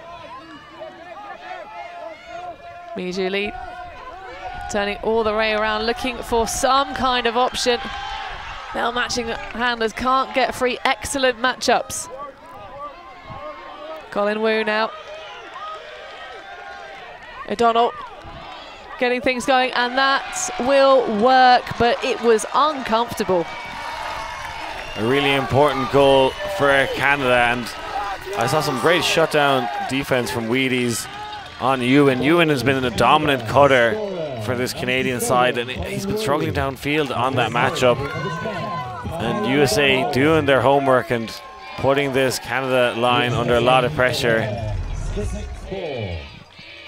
Miju Lee turning all the way around, looking for some kind of option. Bell matching handlers can't get free. Excellent matchups. Colin Wu now. O'Donnell getting things going, and that will work, but it was uncomfortable. A really important goal for Canada, and I saw some great shutdown defense from Wheaties on Ewan. Ewan has been a dominant cutter for this Canadian side, and he's been struggling downfield on that matchup. And USA doing their homework and putting this Canada line under a lot of pressure.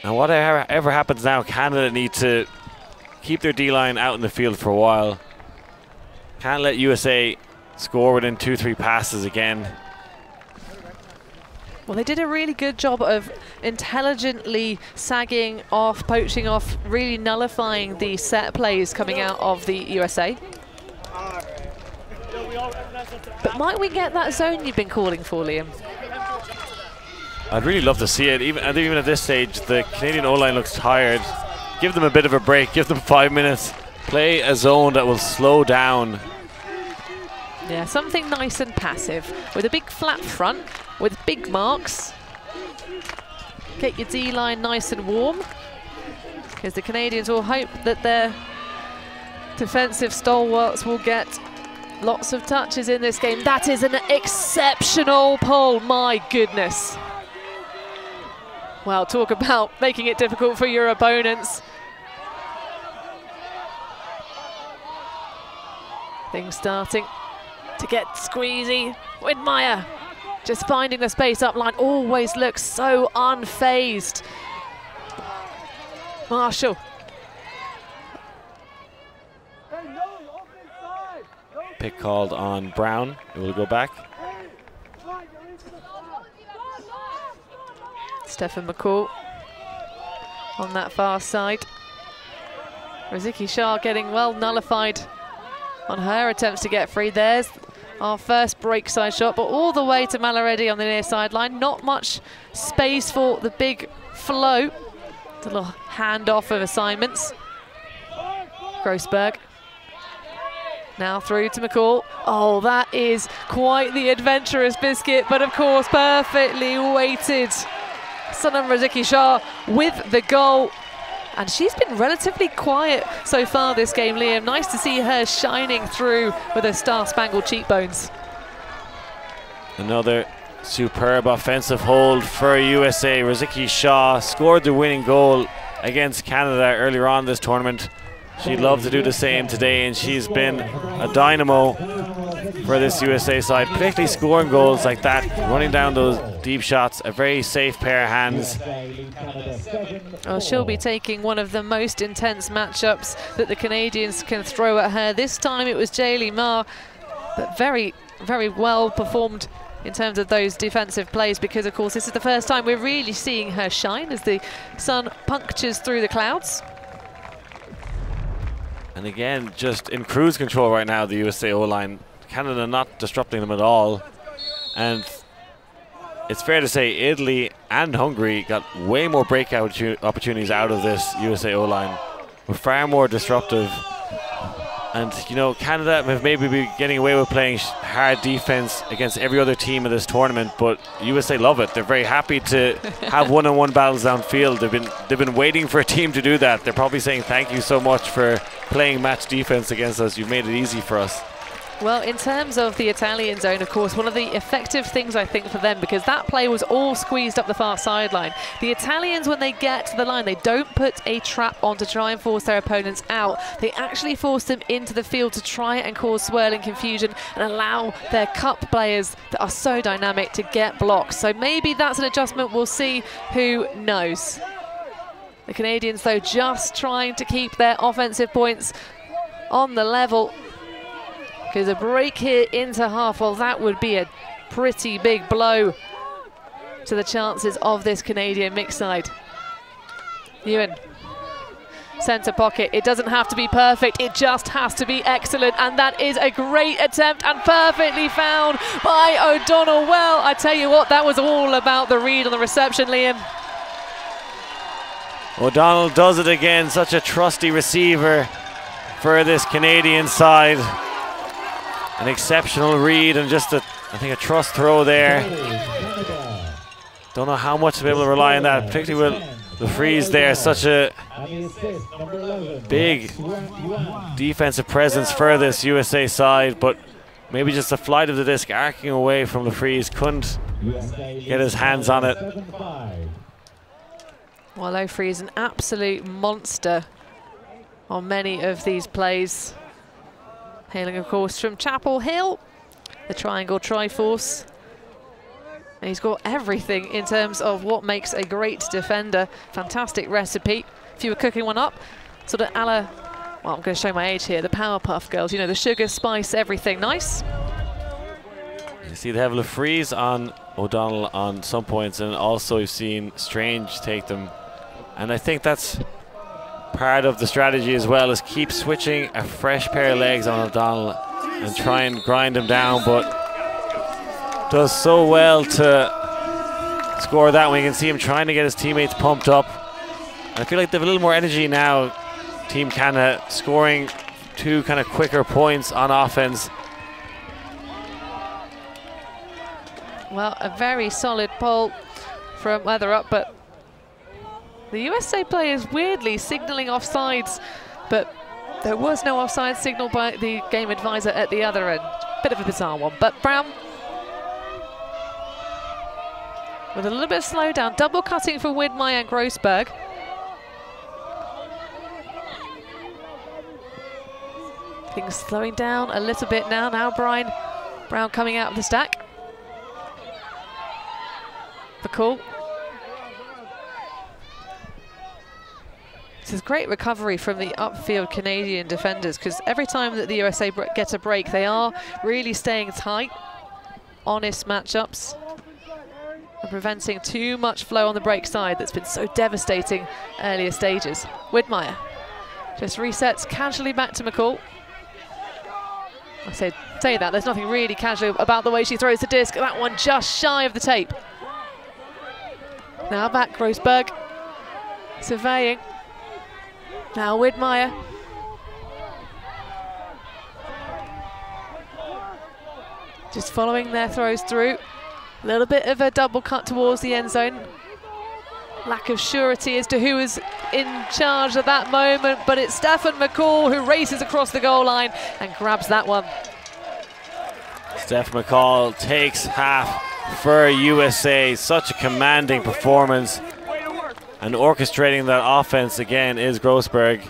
And whatever happens now, Canada need to keep their D-line out in the field for a while. Can't let USA score within 2-3 passes again. Well, they did a really good job of intelligently sagging off, poaching off, really nullifying the set plays coming out of the USA. But might we get that zone you've been calling for, Liam? I'd really love to see it. Even at this stage, the Canadian O-line looks tired. Give them a bit of a break. Give them 5 minutes. Play a zone that will slow down. Yeah, something nice and passive with a big flat front with big marks. Get your D-line nice and warm, because the Canadians will hope that their defensive stalwarts will get lots of touches in this game. That is an exceptional pull, my goodness. Well, talk about making it difficult for your opponents. Things starting to get squeezy. Widmeyer just finding the space up line, always looks so unfazed. Marshall. Pick called on Brown. It will go back. Stephen McCall on that far side. Riziki Shah getting well nullified on her attempts to get free. There's our first break side shot, but all the way to Malareddy on the near sideline. Not much space for the big flow. A little handoff of assignments. Grossberg. Now through to McCall. Oh, that is quite the adventurous biscuit, but of course perfectly weighted. Sanam Riziki Shah with the goal. And she's been relatively quiet so far this game, Liam. Nice to see her shining through with her star-spangled cheekbones. Another superb offensive hold for USA. Rozicki Shaw scored the winning goal against Canada earlier on this tournament. She'd love to do the same today, and she's been a dynamo for this USA side, particularly scoring goals like that, running down those deep shots, a very safe pair of hands. Oh, she'll be taking one of the most intense matchups that the Canadians can throw at her. This time it was Jaylee Ma, but very, very well performed in terms of those defensive plays, because of course this is the first time we're really seeing her shine as the sun punctures through the clouds. And again, just in cruise control right now, the USA O-line. Canada not disrupting them at all. And it's fair to say Italy and Hungary got way more breakout opportunities out of this USA O-line. Were far more disruptive. And, you know, Canada have maybe been getting away with playing hard defense against every other team in this tournament, but USA love it. They're very happy to have one-on-one battles downfield. They've been waiting for a team to do that. They're probably saying thank you so much for playing match defense against us. You've made it easy for us. Well, in terms of the Italian zone, of course, one of the effective things I think for them, because that play was all squeezed up the far sideline. The Italians, when they get to the line, they don't put a trap on to try and force their opponents out. They actually force them into the field to try and cause swirling confusion and allow their cup players that are so dynamic to get blocks. So maybe that's an adjustment. We'll see. Who knows? The Canadians, though, just trying to keep their offensive points on the level. Because a break here into half, well, that would be a pretty big blow to the chances of this Canadian mixed side. Ewan, centre pocket. It doesn't have to be perfect, it just has to be excellent, and that is a great attempt and perfectly found by O'Donnell. Well, I tell you what, that was all about the read on the reception, Liam. O'Donnell does it again, such a trusty receiver for this Canadian side. An exceptional read and just I think a trust throw there. Don't know how much to be able to rely on that, particularly with the freeze there. Such a big defensive presence for this USA side, but maybe just the flight of the disc arcing away from the freeze, couldn't get his hands on it. Well, O'Freeze, an absolute monster on many of these plays. Hailing, of course, from Chapel Hill, the Triangle Triforce. And he's got everything in terms of what makes a great defender. Fantastic recipe. If you were cooking one up, sort of a la, well, I'm going to show my age here, the Powerpuff Girls. You know, the sugar, spice, everything. Nice. You see they have LaFreeze on O'Donnell on some points, and also you've seen Strange take them. And I think that's part of the strategy as well, is keep switching a fresh pair of legs on O'Donnell and try and grind him down, but does so well to score that one. You can see him trying to get his teammates pumped up. And I feel like they have a little more energy now, Team Canada, scoring two kind of quicker points on offense. Well, a very solid pull from Weatherup, but the USA players weirdly signalling offsides, but there was no offside signal by the game advisor at the other end. Bit of a bizarre one, but Brown with a little bit of slowdown, double cutting for Widmeyer and Grossberg. Things slowing down a little bit now. Now Brown coming out of the stack. The call. This is great recovery from the upfield Canadian defenders, because every time that the USA get a break, they are really staying tight, honest matchups, and preventing too much flow on the break side that's been so devastating earlier stages. Widmeyer just resets casually back to McCall. I say that, there's nothing really casual about the way she throws the disc. That one just shy of the tape. Now back Grossberg, surveying. Now Widmeyer. Just following their throws through. A little bit of a double cut towards the end zone. lack of surety as to who is in charge at that moment, but it's Stefan McCall who races across the goal line and grabs that one. Steph McCall takes half for USA. Such a commanding performance. And orchestrating that offense again is Grossberg.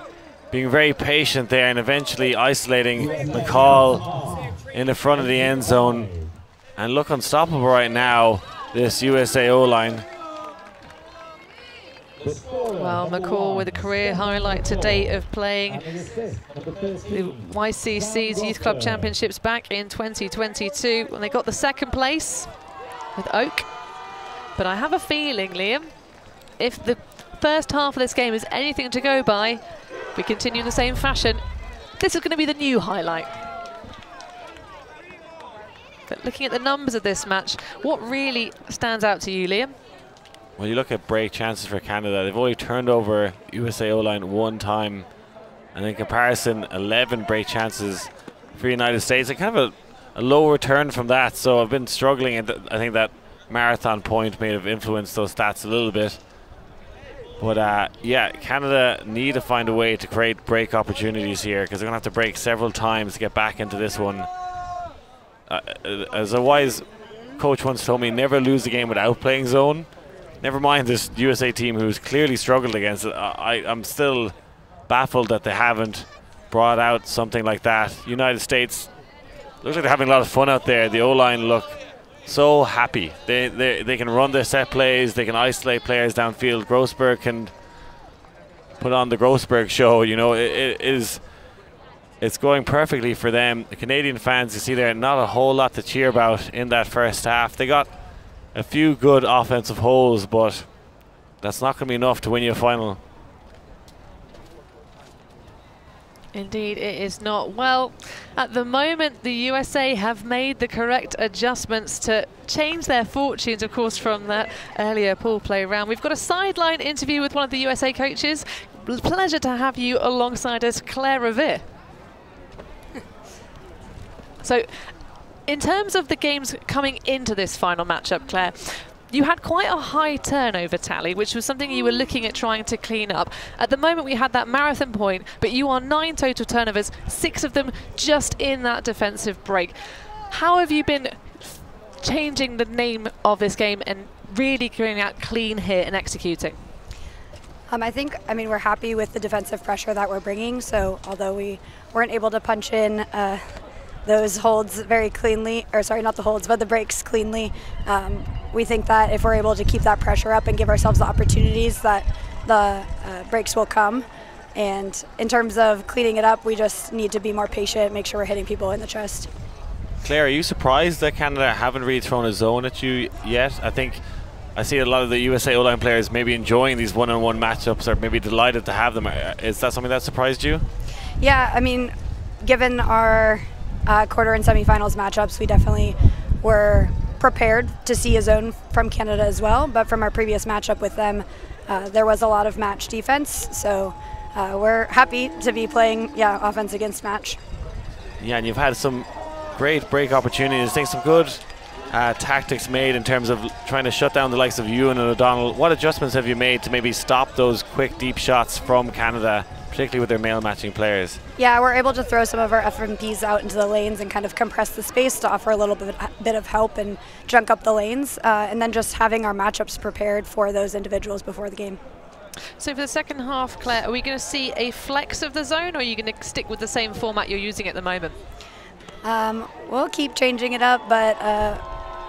Being very patient there and eventually isolating McCall in the front of the end zone. And look unstoppable right now, this USA O-line. Well, McCall with a career highlight to date of playing the YCC's Youth Club Championships back in 2022 when they got the second place with Oak. But I have a feeling, Liam, if the first half of this game is anything to go by, we continue in the same fashion, this is going to be the new highlight. But looking at the numbers of this match, what really stands out to you, Liam? When you look at break chances for Canada, they've only turned over USA O-line one time, and in comparison 11 break chances for the United States. And kind of a low return from that, so I've been struggling, and I think that marathon point may have influenced those stats a little bit. But yeah, Canada need to find a way to create break opportunities here, because they're going to have to break several times to get back into this one. As a wise coach once told me, never lose a game without playing zone. Never mind this USA team who's clearly struggled against it. I'm still baffled that they haven't brought out something like that. United States looks like they're having a lot of fun out there. The O-line look so happy. They can run their set plays. They can isolate players downfield. Grossberg can put on the Grossberg show. You know, it's going perfectly for them. The Canadian fans, you see there, not a whole lot to cheer about in that first half. They got a few good offensive holes, but that's not going to be enough to win you a final. Indeed, it is not. Well, at the moment, the USA have made the correct adjustments to change their fortunes, of course, from that earlier pool play round. We've got a sideline interview with one of the USA coaches. Pleasure to have you alongside us, Claire Revere. So, in terms of the games coming into this final matchup, Claire, you had quite a high turnover tally, which was something you were looking at trying to clean up. At the moment, we had that marathon point, but you are 9 total turnovers, 6 of them just in that defensive break. How have you been changing the name of this game and really going out clean here and executing? I mean, we're happy with the defensive pressure that we're bringing. So although we weren't able to punch in those holds very cleanly, or sorry, not the holds, but the breaks cleanly, we think that if we're able to keep that pressure up and give ourselves the opportunities, that the breaks will come. And in terms of cleaning it up, we just need to be more patient, make sure we're hitting people in the chest. Claire, are you surprised that Canada haven't really thrown a zone at you yet? I think I see a lot of the USA O-line players maybe enjoying these one-on-one matchups, or maybe delighted to have them. Is that something that surprised you? Yeah, I mean, given our quarter and semifinals matchups, we definitely were prepared to see a zone from Canada as well, but from our previous matchup with them, there was a lot of match defense, so we're happy to be playing offense against match. Yeah, and you've had some great break opportunities. I think some good tactics made in terms of trying to shut down the likes of Ewan and O'Donnell. What adjustments have you made to maybe stop those quick deep shots from Canada, particularly with their male matching players? Yeah, we're able to throw some of our FMPs out into the lanes and kind of compress the space to offer a little bit of help and junk up the lanes, and then just having our matchups prepared for those individuals before the game. So for the second half, Claire, are we going to see a flex of the zone, or are you going to stick with the same format you're using at the moment? We'll keep changing it up, but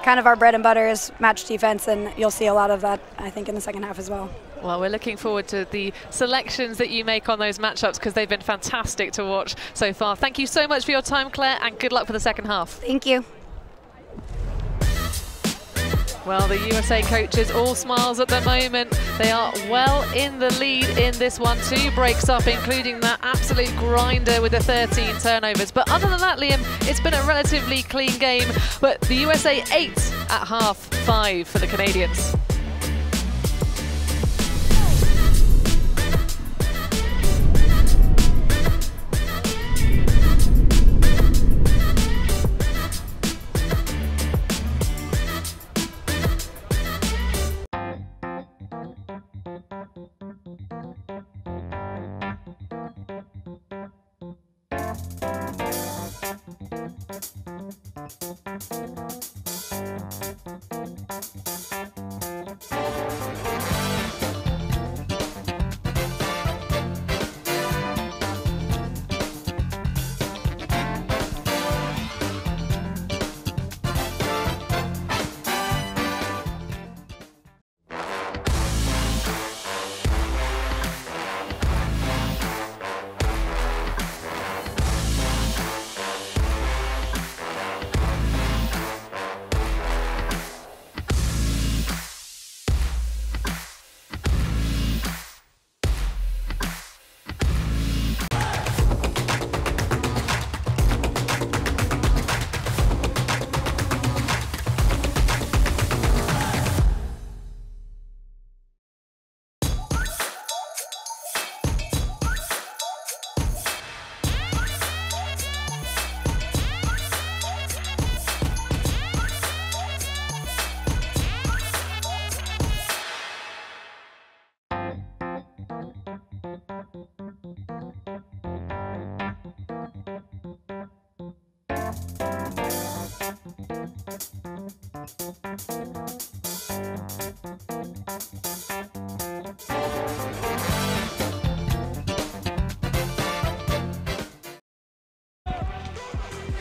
kind of our bread and butter is match defense, and you'll see a lot of that, I think, in the second half as well. Well, we're looking forward to the selections that you make on those matchups, because they've been fantastic to watch so far. Thank you so much for your time, Claire, and good luck for the second half. Thank you. Well, the USA coaches all smiles at the moment. They are well in the lead in this one. 2 breaks up, including that absolute grinder with the 13 turnovers. But other than that, Liam, it's been a relatively clean game. But the USA 8 at half, 5 for the Canadians.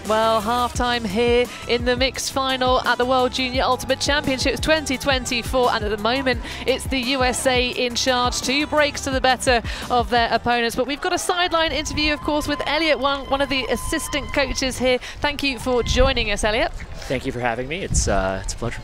Well, half-time here in the mixed final at the World Junior Ultimate Championships 2024, and at the moment it's the USA in charge. 2 breaks to the better of their opponents, but we've got a sideline interview, of course, with Elliot, one of the assistant coaches here. Thank you for joining us, Elliot. Thank you for having me. It's a pleasure.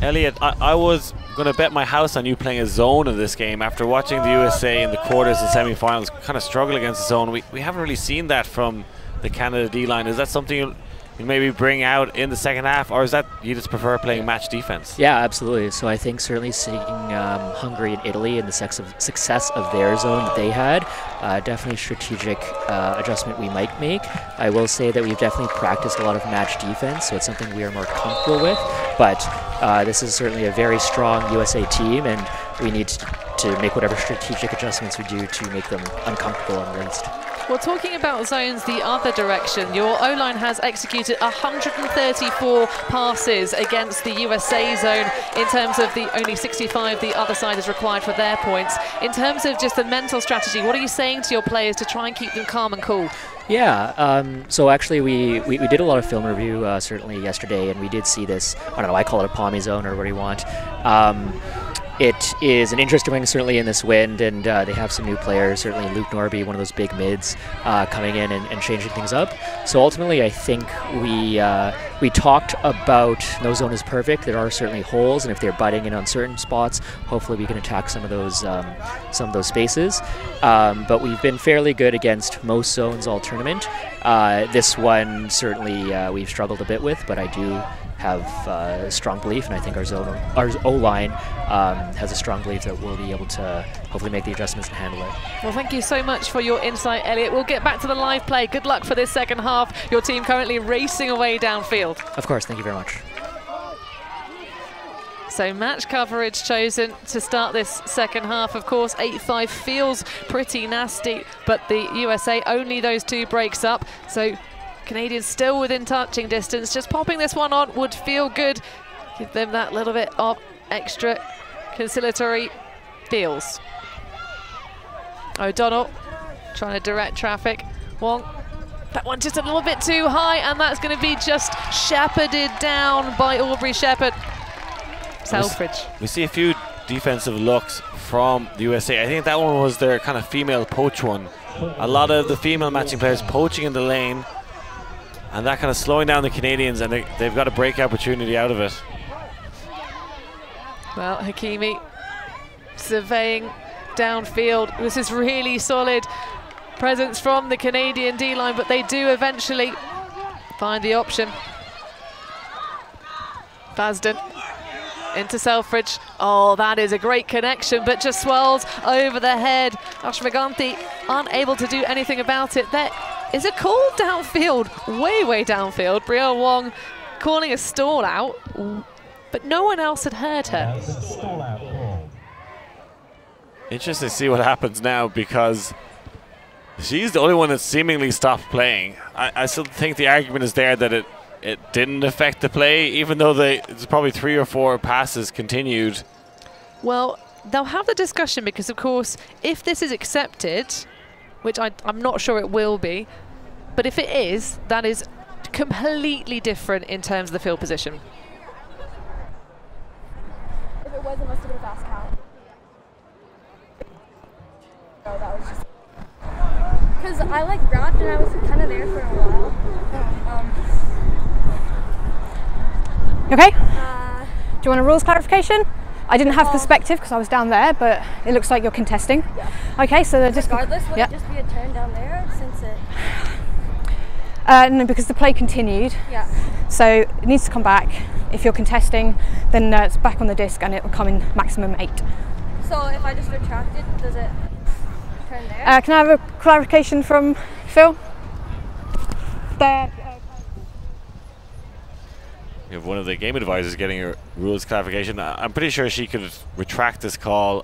Elliot, I was going to bet my house on you playing a zone in this game after watching the USA in the quarters and semi-finals kind of struggle against the zone. We haven't really seen that from the Canada D-line. Is that something you'll maybe bring out in the second half, or is that you just prefer playing match defense? Yeah, absolutely. So I think certainly seeing Hungary and Italy and the success of their zone that they had, definitely strategic adjustment we might make. I will say that we've definitely practiced a lot of match defense, so it's something we are more comfortable with, but this is certainly a very strong USA team, and we need to make whatever strategic adjustments we do to make them uncomfortable at least. Well, talking about zones the other direction, your O-line has executed 134 passes against the USA zone in terms of the only 65 the other side is required for their points. In terms of just the mental strategy, what are you saying to your players to try and keep them calm and cool? Yeah, so actually we did a lot of film review certainly yesterday, and we did see this, I don't know, I call it a Pommy zone or what do you want. It is an interesting one, certainly in this wind, and they have some new players, certainly Luke Norby, one of those big mids, coming in and changing things up. So ultimately, I think we talked about no zone is perfect. There are certainly holes, and if they're butting in on certain spots, hopefully we can attack some of those spaces. But we've been fairly good against most zones all tournament. This one certainly we've struggled a bit with, but I do have strong belief, and I think our O-line has a strong belief that we'll be able to hopefully make the adjustments and handle it. Well, thank you so much for your insight, Elliot. We'll get back to the live play. Good luck for this second half. Your team currently racing away downfield. Of course, thank you very much. So match coverage chosen to start this second half. Of course, 8-5 feels pretty nasty, but the USA only those 2 breaks up. So Canadians still within touching distance. Just popping this one on would feel good. Give them that little bit of extra conciliatory feels. O'Donnell trying to direct traffic. Wong, that one just a little bit too high, and that's going to be just shepherded down by Aubrey Shepherd. Selfridge. We see a few defensive looks from the USA. I think that one was their kind of female poach one. A lot of the female matching players poaching in the lane, and that kind of slowing down the Canadians, and they've got a break opportunity out of it. Well, Hakimi surveying downfield. This is really solid presence from the Canadian D-line, but they do eventually find the option. Basden into Selfridge. Oh, that is a great connection, but just swirls over the head. Ashmaganti unable to do anything about it. There is a call downfield, way downfield. Brielle Wong calling a stall out, but no one else had heard her. Interesting to see what happens now, because she's the only one that seemingly stopped playing. I still think the argument is there that it didn't affect the play, even though there's probably 3 or 4 passes continued. Well, they'll have the discussion because, of course, if this is accepted, which I'm not sure it will be, but if it is, that is completely different in terms of the field position. If it was, it must have been a fast count. Oh, that was just... Because I like wrapped and I was kind of there for a while. Okay? Do you want a rules clarification? I didn't have perspective because I was down there, but it looks like you're contesting. Yeah. Okay, so they're just... Regardless, would it just be a turn down there since it... No, because the play continued. Yeah. So it needs to come back. If you're contesting, then it's back on the disc and it will come in maximum 8. So if I just retract it, does it turn there? Can I have a clarification from Phil? There. You have one of the game advisors getting a rules clarification. I'm pretty sure she could retract this call.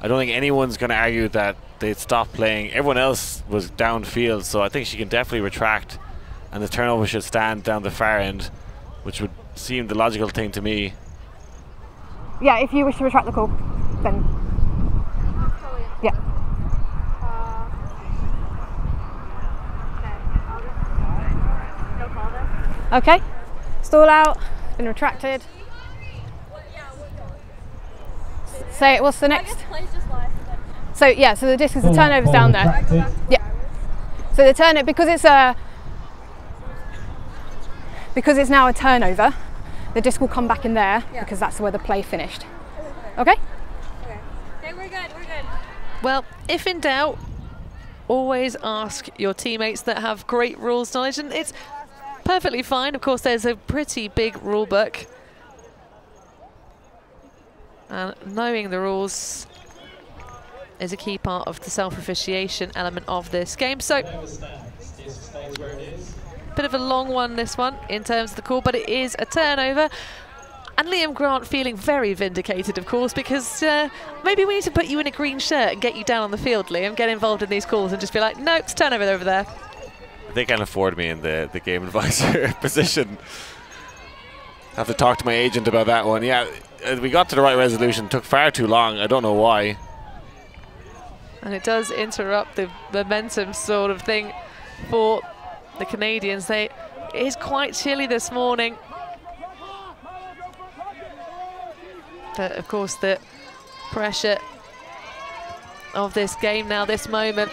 I don't think anyone's going to argue that they'd stop playing. Everyone else was downfield, so I think she can definitely retract, and the turnover should stand down the far end, which would seem the logical thing to me. Yeah, if you wish to retract the call, then yeah. Okay, stall out, been retracted. Say what's the next? So yeah, so the disc is the turnover's down there. Yeah. So the turnover, because it's now a turnover, the disc will come back in there because that's where the play finished. Okay? Okay, we're good, we're good. Well, if in doubt, always ask your teammates that have great rules knowledge, and it's perfectly fine. Of course, there's a pretty big rule book, and knowing the rules is a key part of the self-officiation element of this game. So, bit of a long one, this one, in terms of the call, but it is a turnover. And Liam Grant feeling very vindicated, of course, because maybe we need to put you in a green shirt and get you down on the field, Liam, get involved in these calls and just be like, no, it's turnover over there. They can't afford me in the game advisor position. Have to talk to my agent about that one. Yeah, we got to the right resolution. Took far too long. I don't know why. And it does interrupt the momentum sort of thing for the Canadians. It is quite chilly this morning. But of course the pressure of this game now, this moment,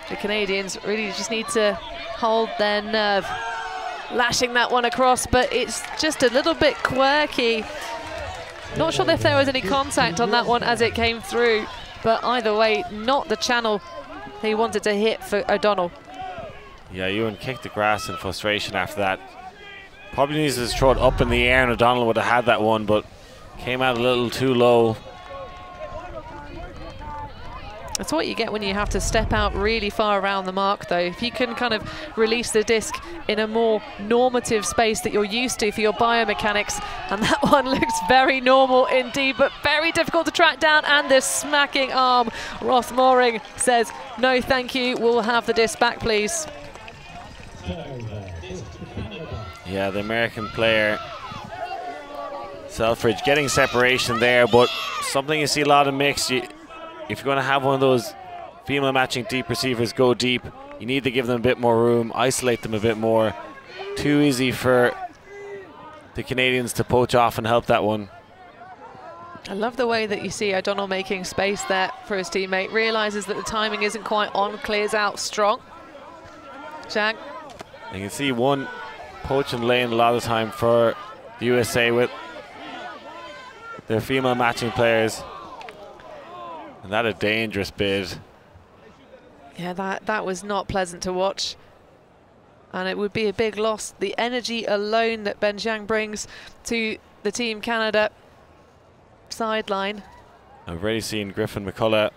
the Canadians really just need to hold their nerve. Lashing that one across, but it's just a little bit quirky. Not sure if there was any contact on that one as it came through, but either way, not the channel he wanted to hit for O'Donnell. Yeah, Ewan kicked the grass in frustration after that. Probably needs to throw it up in the air, and O'Donnell would have had that one, but came out a little too low. That's what you get when you have to step out really far around the mark, though. If you can kind of release the disc in a more normative space that you're used to for your biomechanics, and that one looks very normal indeed, but very difficult to track down, and this smacking arm. Ross Mooring says, no thank you, we'll have the disc back, please. Yeah, the American player, Selfridge, getting separation there, but something you see a lot of mixed. If you're going to have one of those female matching deep receivers go deep, you need to give them a bit more room, isolate them a bit more. Too easy for the Canadians to poach off and help that one. I love the way that you see O'Donnell making space there for his teammate. Realises that the timing isn't quite on, clears out strong. Chang. You can see one poaching lane a lot of the time for the USA with their female matching players. And that a dangerous bid. Yeah, that was not pleasant to watch. And it would be a big loss. The energy alone that Ben Zhang brings to the Team Canada sideline. I've already seen Griffin McCullough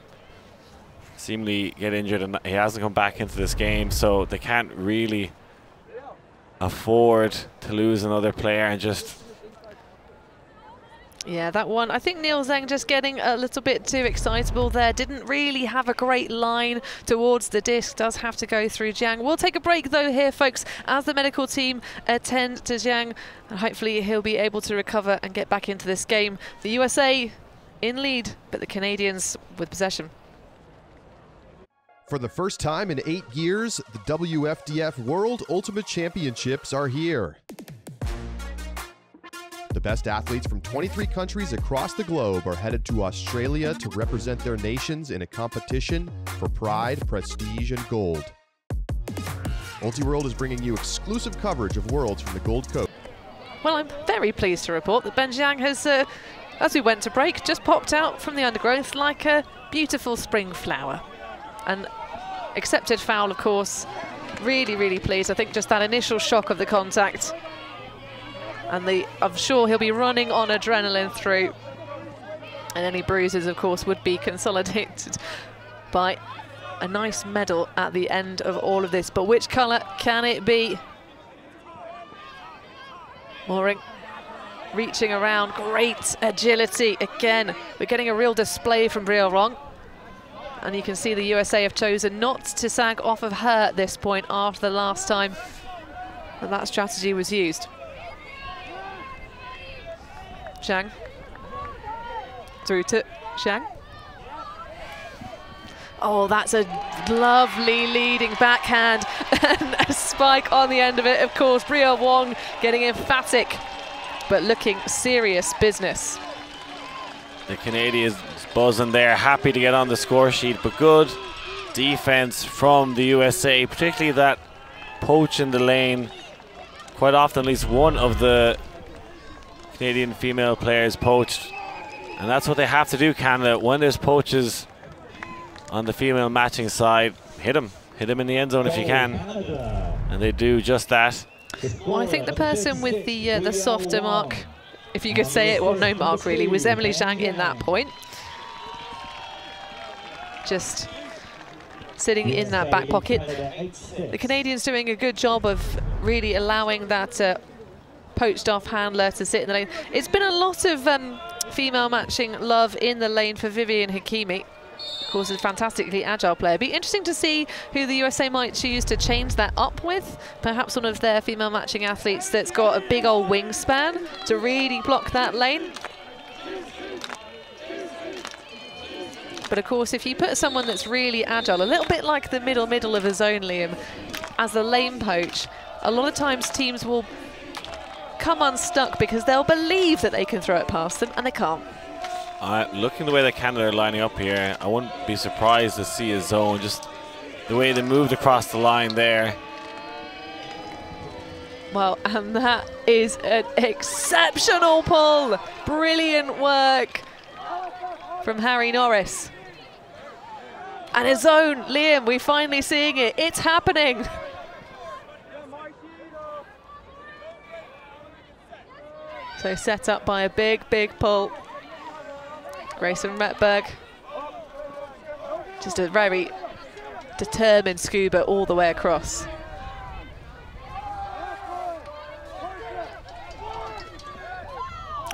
seemingly get injured, and he hasn't come back into this game, so they can't really afford to lose another player and just Yeah, that one, I think Neil Zheng just getting a little bit too excitable there. Didn't really have a great line towards the disc. Does have to go through Jiang. We'll take a break though here, folks, as the medical team attend to Jiang. And hopefully he'll be able to recover and get back into this game. The USA in lead, but the Canadians with possession. For the first time in 8 years, the WFDF World Ultimate Championships are here. The best athletes from 23 countries across the globe are headed to Australia to represent their nations in a competition for pride, prestige, and gold. Multiworld is bringing you exclusive coverage of Worlds from the Gold Coast. Well, I'm very pleased to report that Ben Jiang has, as we went to break, just popped out from the undergrowth like a beautiful spring flower. An accepted foul, of course. Really, really pleased. I think just that initial shock of the contact. And I'm sure he'll be running on adrenaline through. And any bruises, of course, would be consolidated by a nice medal at the end of all of this. But which colour can it be? Mooring, reaching around, great agility. Again, we're getting a real display from Brielle Rong. And you can see the USA have chosen not to sag off of her at this point after the last time that strategy was used. Zhang. Through to Zhang. Oh, that's a lovely leading backhand and a spike on the end of it. Of course, Brielle Rong getting emphatic, but looking serious business. The Canadians buzzing there, happy to get on the score sheet, but good defense from the USA, particularly that poach in the lane. Quite often, at least one of the Canadian female players poached, and that's what they have to do, Canada. When there's poaches on the female matching side, hit them in the end zone if you can, and they do just that. Well, I think the person with the softer mark, if you could say it, well, no mark really, was Emily Zhang in that point. Just sitting in that back pocket. The Canadians doing a good job of really allowing that poached off handler to sit in the lane. It's been a lot of female matching love in the lane for Vivian Hakimi. Of course, a fantastically agile player. Be interesting to see who the USA might choose to change that up with. Perhaps one of their female matching athletes that's got a big old wingspan to really block that lane. But of course, if you put someone that's really agile, a little bit like the middle of a zone, Liam, as the lane poach, a lot of times teams will come unstuck because they'll believe that they can throw it past them, and they can't. Looking the way that Canada are lining up here, I wouldn't be surprised to see a zone, just the way they moved across the line there. Well, and that is an exceptional pull. Brilliant work from Harry Norris. And a zone, Liam, we're finally seeing it. It's happening. So set up by a big pull. Grayson Retberg. Just a very determined scuba all the way across.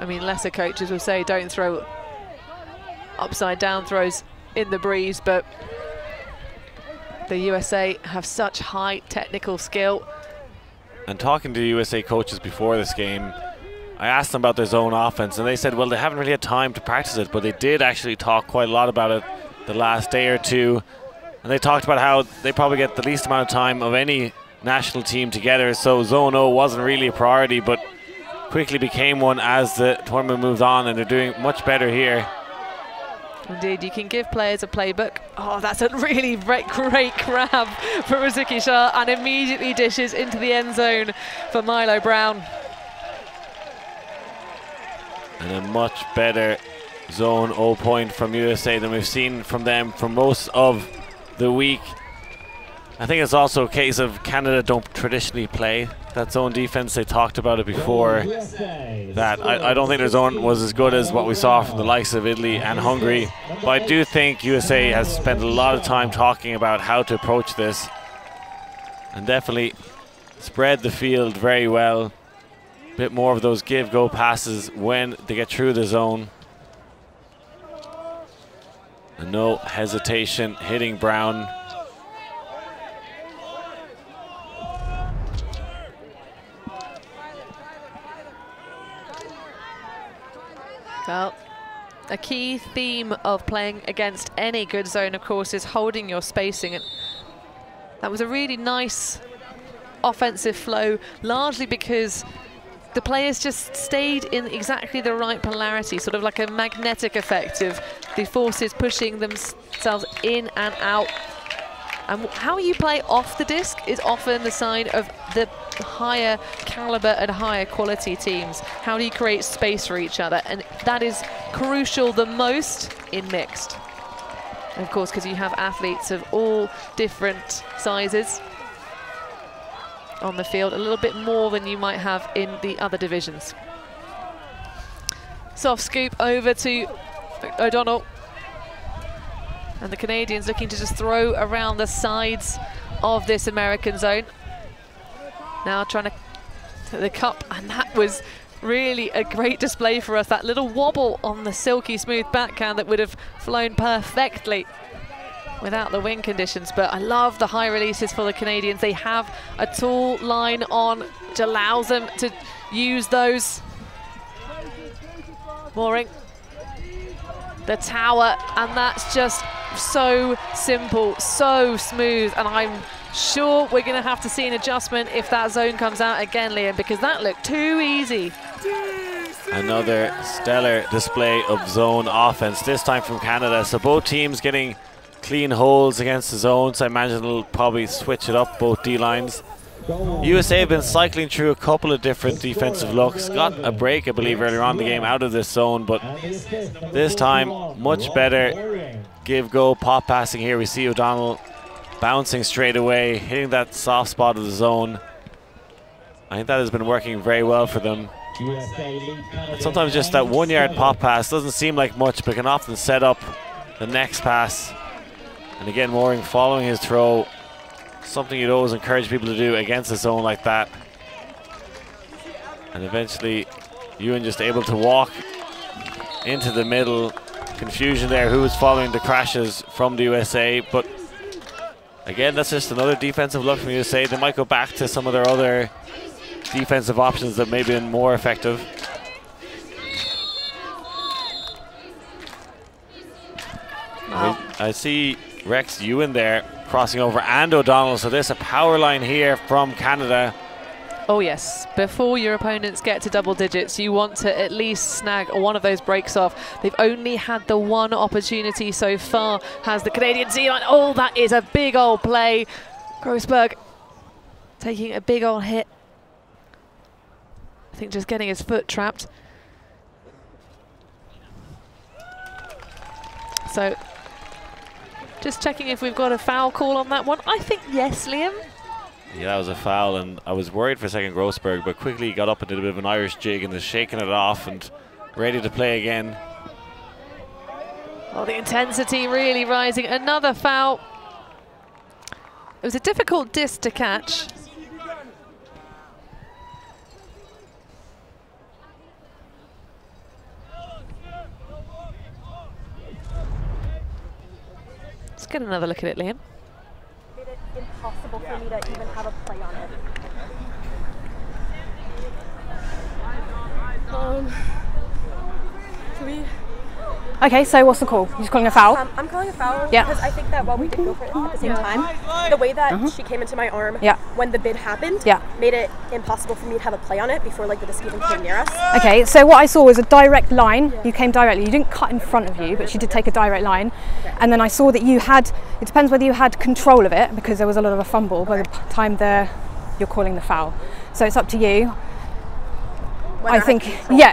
I mean, lesser coaches will say don't throw upside down throws in the breeze, but the USA have such high technical skill. And talking to USA coaches before this game, I asked them about their zone offense, and they said, well, they haven't really had time to practice it, but they did actually talk quite a lot about it the last day or two. And they talked about how they probably get the least amount of time of any national team together, so Zone O wasn't really a priority, but quickly became one as the tournament moved on, and they're doing much better here. Indeed, you can give players a playbook. Oh, that's a really great grab for Rizuki Shah, and immediately dishes into the end zone for Milo Brown. And a much better Zone O point from USA than we've seen from them for most of the week. I think it's also a case of Canada don't traditionally play that zone defense. They talked about it before, that I don't think their zone was as good as what we saw from the likes of Italy and Hungary. But I do think USA has spent a lot of time talking about how to approach this and definitely spread the field very well. bit more of those give-go passes when they get through the zone. And no hesitation hitting Brown. Well, a key theme of playing against any good zone, of course, is holding your spacing. And that was a really nice offensive flow, largely because the players just stayed in exactly the right polarity, sort of like a magnetic effect of the forces pushing themselves in and out. And how you play off the disc is often the sign of the higher caliber and higher quality teams. How do you create space for each other? And that is crucial the most in mixed. And of course, because you have athletes of all different sizes on the field, a little bit more than you might have in the other divisions. Soft scoop over to O'Donnell. And the Canadians looking to just throw around the sides of this American zone. Now trying to the cup, and that was really a great display for us. That little wobble on the silky smooth backhand that would have flown perfectly without the wind conditions. But I love the high releases for the Canadians. They have a tall line on, which allows them to use those. Mooring the tower, and that's just so simple, so smooth, and I'm sure we're going to have to see an adjustment if that zone comes out again, Liam, because that looked too easy. Another stellar display of zone offense, this time from Canada. So both teams getting clean holds against the zone, so I imagine it'll probably switch it up, both D-lines. USA have been cycling through a couple of different defensive looks. Got a break, I believe, earlier on in the game out of this zone, but this time much better give-go pop passing here. We see O'Donnell bouncing straight away, hitting that soft spot of the zone. I think that has been working very well for them. And sometimes just that 1 yard pop pass doesn't seem like much, but can often set up the next pass. And again, Mooring following his throw. Something you'd always encourage people to do against a zone like that. And eventually Ewan just able to walk into the middle. Confusion there, who was following the crashes from the USA, but again, that's just another defensive look from USA. They might go back to some of their other defensive options that may have been more effective. I see Rex Ewan there crossing over, and O'Donnell, so there's a power line here from Canada. Oh yes, before your opponents get to double digits, you want to at least snag one of those breaks off. They've only had the one opportunity so far, has the Canadian Z-line. Oh, that is a big old play. Grossberg taking a big old hit. I think just getting his foot trapped. So, just checking if we've got a foul call on that one. I think yes, Liam. Yeah, that was a foul, and I was worried for a second, Grossberg, but quickly got up and did a bit of an Irish jig and is shaking it off and ready to play again. Oh, the intensity really rising. Another foul. It was a difficult disc to catch. Let's get another look at it, Liam. Made it impossible for me to even have a play on it. Can we? Okay, so what's the call? You're just calling a foul? I'm calling a foul Yeah. because I think that while we did go for it at the same time, the way that she came into my arm when the bid happened made it impossible for me to have a play on it before like the disc even came near us. Okay, so what I saw was a direct line. You came directly. You didn't cut in front of you, but she did take a direct line. And then I saw that you had, it depends whether you had control of it, because there was a lot of a fumble by the time you're calling the foul. So it's up to you. I think,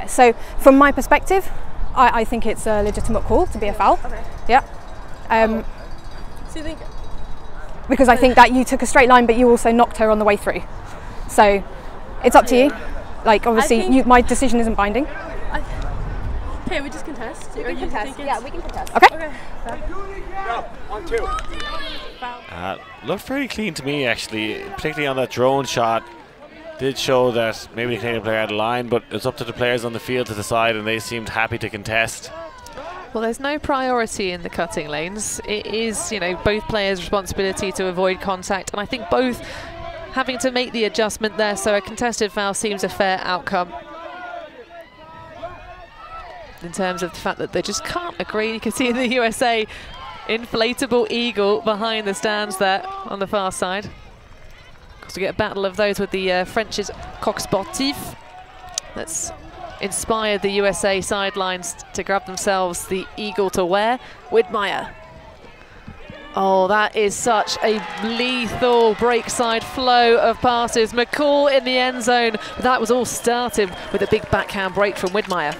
so from my perspective, I think it's a legitimate call to be a foul. Okay. Yeah. So you think? Because I think that you took a straight line, but you also knocked her on the way through. So it's up to you. Like, obviously, my decision isn't binding. Okay, we just contest. We can contest. Yeah, we can contest. Okay. Looked very clean to me, actually, particularly on that drone shot. did show that maybe the Canadian player had a line, but it's up to the players on the field to decide, and they seemed happy to contest. Well, there's no priority in the cutting lanes. It is, you know, both players' responsibility to avoid contact, and I think both having to make the adjustment there, so a contested foul seems a fair outcome. In terms of the fact that they just can't agree. You can see in the USA inflatable eagle behind the stands there on the far side. Of course, we get a battle of those with the French's coq sportif. That's inspired the USA sidelines to grab themselves the eagle to wear. Widmeyer. Oh, that is such a lethal break side flow of passes. McCall in the end zone. But that was all started with a big backhand break from Widmeyer.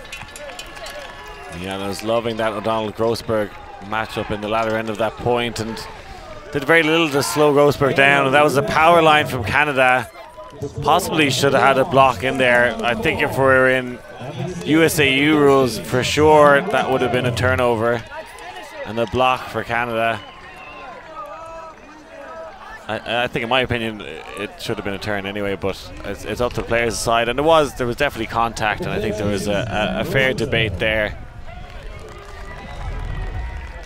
Yeah, and I was loving that O'Donnell-Grossberg matchup in the latter end of that point, and did very little to slow Grossberg down. And that was a power line from Canada. Possibly should have had a block in there. I think if we were in USAU rules, for sure that would have been a turnover and a block for Canada. I think, in my opinion, it should have been a turn anyway, but it's up to the players' side. And there was definitely contact, and I think there was a fair debate there.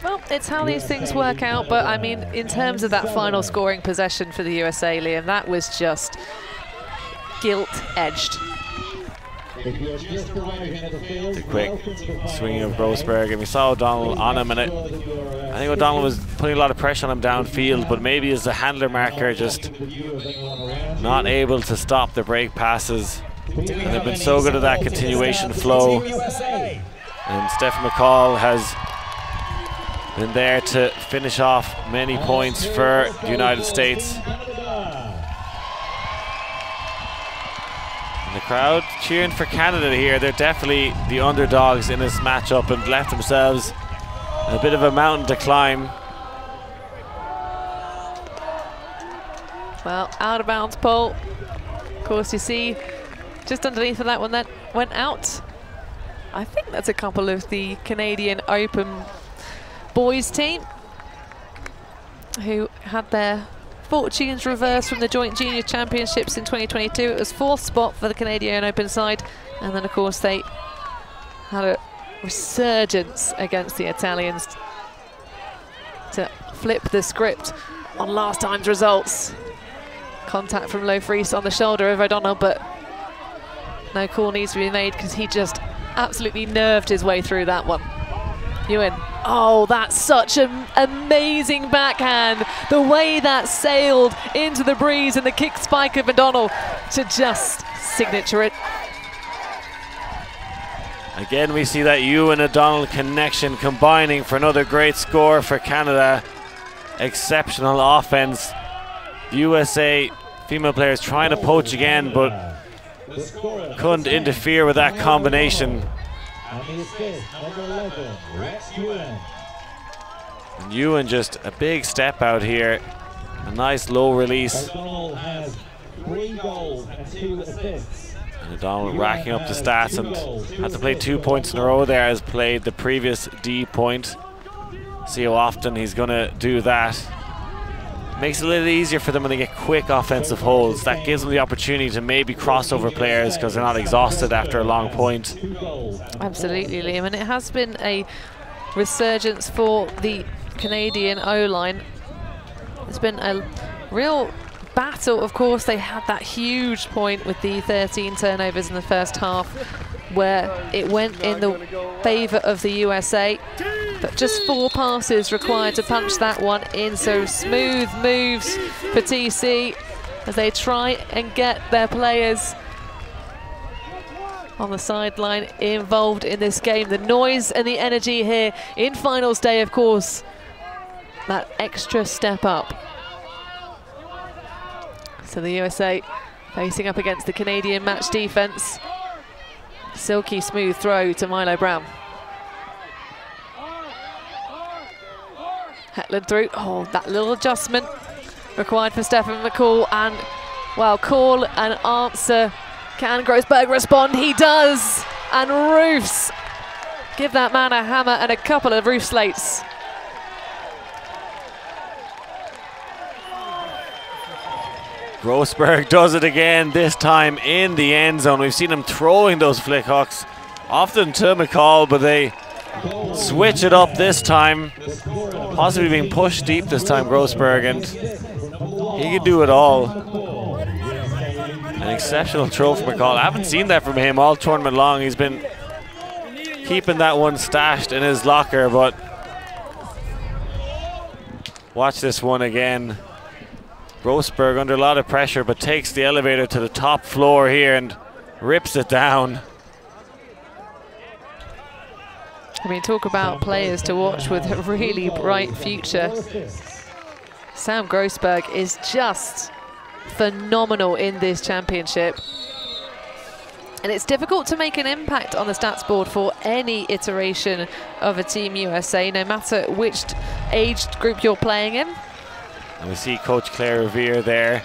Well, it's how these things work out, but I mean, in terms of that final scoring possession for the USA, Liam, that was just gilt-edged. The quick swinging of Grossberg, and we saw O'Donnell on him, and I think O'Donnell was putting a lot of pressure on him downfield, but maybe as a handler marker, just not able to stop the break passes. And they've been so good at that continuation flow. And Stephen McCall has been there to finish off many points for the United States. And the crowd cheering for Canada here. They're definitely the underdogs in this matchup and left themselves a bit of a mountain to climb. Well, out of bounds pole. Of course, you see just underneath of that one that went out. I think that's a couple of the Canadian Open boys team who had their fortunes reversed from the Joint Junior Championships in 2022. It was 4th spot for the Canadian Open side, and then of course they had a resurgence against the Italians to flip the script on last time's results. Contact from Low-Freese on the shoulder of O'Donnell, but no call needs to be made because he just absolutely nerved his way through that one. Ewan. Oh, that's such an amazing backhand. The way that sailed into the breeze and the kick spike of O'Donnell to just signature it. Again, we see that Ewan O'Donnell connection combining for another great score for Canada. Exceptional offense. The USA female players trying to poach again, but couldn't interfere with that combination. And Ewan just a big step out here. A nice low release. And O'Donnell racking up the stats and had to play 2 points in a row there as played the previous D point. See how often he's going to do that. Makes it a little easier for them when they get quick offensive holds. That gives them the opportunity to maybe cross over players because they're not exhausted after a long point. Absolutely, Liam, and it has been a resurgence for the Canadian O-line. It's been a real battle. Of course, they had that huge point with the 13 turnovers in the first half where it went in the favour of the USA. But just 4 passes required to punch that one in, so smooth moves for TC as they try and get their players on the sideline involved in this game. The noise and the energy here in finals day, of course, that extra step up. So the USA facing up against the Canadian match defense. Silky smooth throw to Milo Brown. Hetland through. Oh, that little adjustment required for Stephen McCall, and well, call and answer. Can Grossberg respond? He does, and Roofs give that man a hammer and a couple of roof slates. Grossberg does it again, this time in the end zone. We've seen him throwing those flick hooks often to McCall, but they switch it up this time. Possibly being pushed deep this time, Grossberg, and he can do it all. An exceptional throw from McCall. I haven't seen that from him all tournament long. He's been keeping that one stashed in his locker, but watch this one again. Grossberg under a lot of pressure, but takes the elevator to the top floor here and rips it down. I mean, talk about players to watch with a really bright future. Sam Grossberg is just phenomenal in this championship. And it's difficult to make an impact on the stats board for any iteration of a Team USA, no matter which age group you're playing in. And we see Coach Claire Revere there.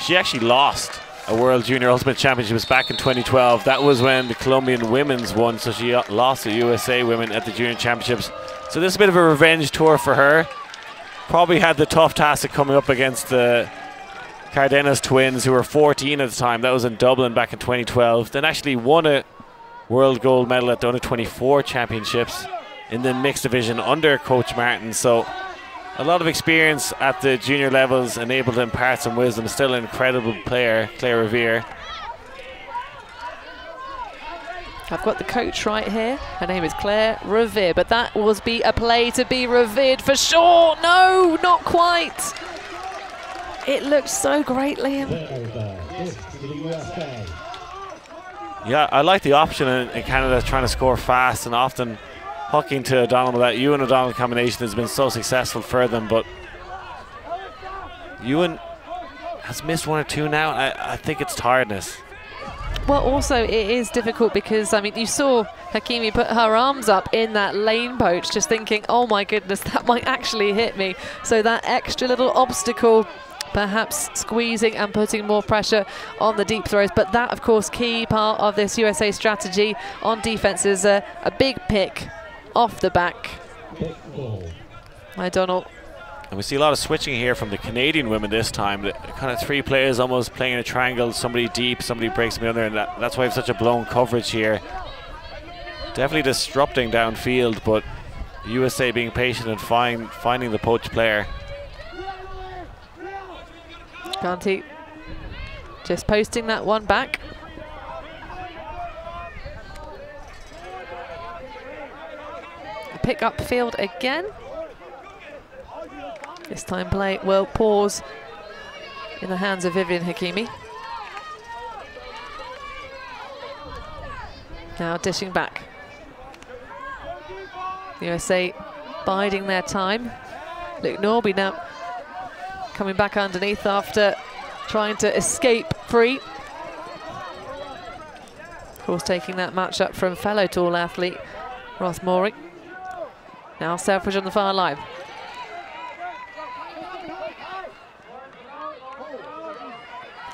She actually lost a World Junior Ultimate Championships back in 2012. That was when the Colombian women's won, so she lost the USA women at the Junior Championships. So this is a bit of a revenge tour for her. Probably had the tough task of coming up against the Cardenas twins, who were 14 at the time. That was in Dublin back in 2012. Then actually won a world gold medal at the Under-24 Championships in the mixed division under Coach Martin. So a lot of experience at the junior levels and able to impart some wisdom. Still an incredible player, Claire Revere. I've got the coach right here. Her name is Claire Revere, but that will be a play to be revered for sure. No, not quite. It looks so great, Liam. Yeah, I like the option in Canada trying to score fast and often hooking to O'Donnell. That Ewan O'Donnell combination has been so successful for them, but Ewan has missed one or two now. I think it's tiredness. Well, also it is difficult because, I mean, you saw Hakimi put her arms up in that lane poach, just thinking, oh my goodness, that might actually hit me. So that extra little obstacle, perhaps squeezing and putting more pressure on the deep throws. But that, of course, key part of this USA strategy on defense is a big pick off the back. O'Donnell. And we see a lot of switching here from the Canadian women this time. The kind of three players almost playing in a triangle, somebody deep, somebody breaks the other, and that's why we have such a blown coverage here. Definitely disrupting downfield, but USA being patient and finding the poached player. Ganti just posting that one back. Pick up field again. This time play will pause in the hands of Vivian Hakimi. Now dishing back. USA biding their time. Luke Norby now coming back underneath after trying to escape free. Of course, taking that match up from fellow tall athlete Ross Mooring. Now Selfridge on the far line.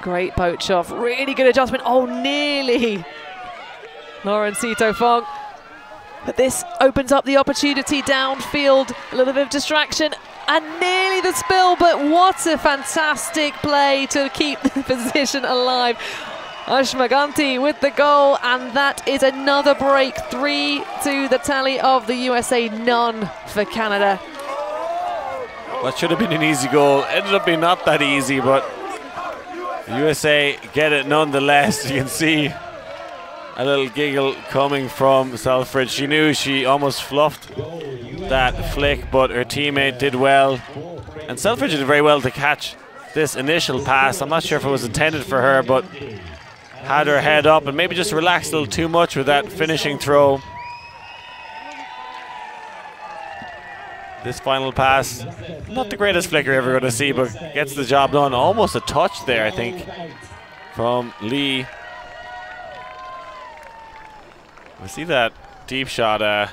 Great poach off, really good adjustment. Oh, nearly Laurencito Fong. But this opens up the opportunity downfield. A little bit of distraction and nearly the spill, but what a fantastic play to keep the position alive. Ashma Ganti with the goal, and that is another break. 3 to the tally of the USA, none for Canada. What should have been an easy goal ended up being not that easy, but USA get it nonetheless. You can see a little giggle coming from Selfridge. She knew she almost fluffed that flick, but her teammate did well. And Selfridge did very well to catch this initial pass. I'm not sure if it was intended for her, but had her head up and maybe just relaxed a little too much with that finishing throw. This final pass, not the greatest flick you're ever going to see, but gets the job done. Almost a touch there, I think, from Lee. We see that deep shot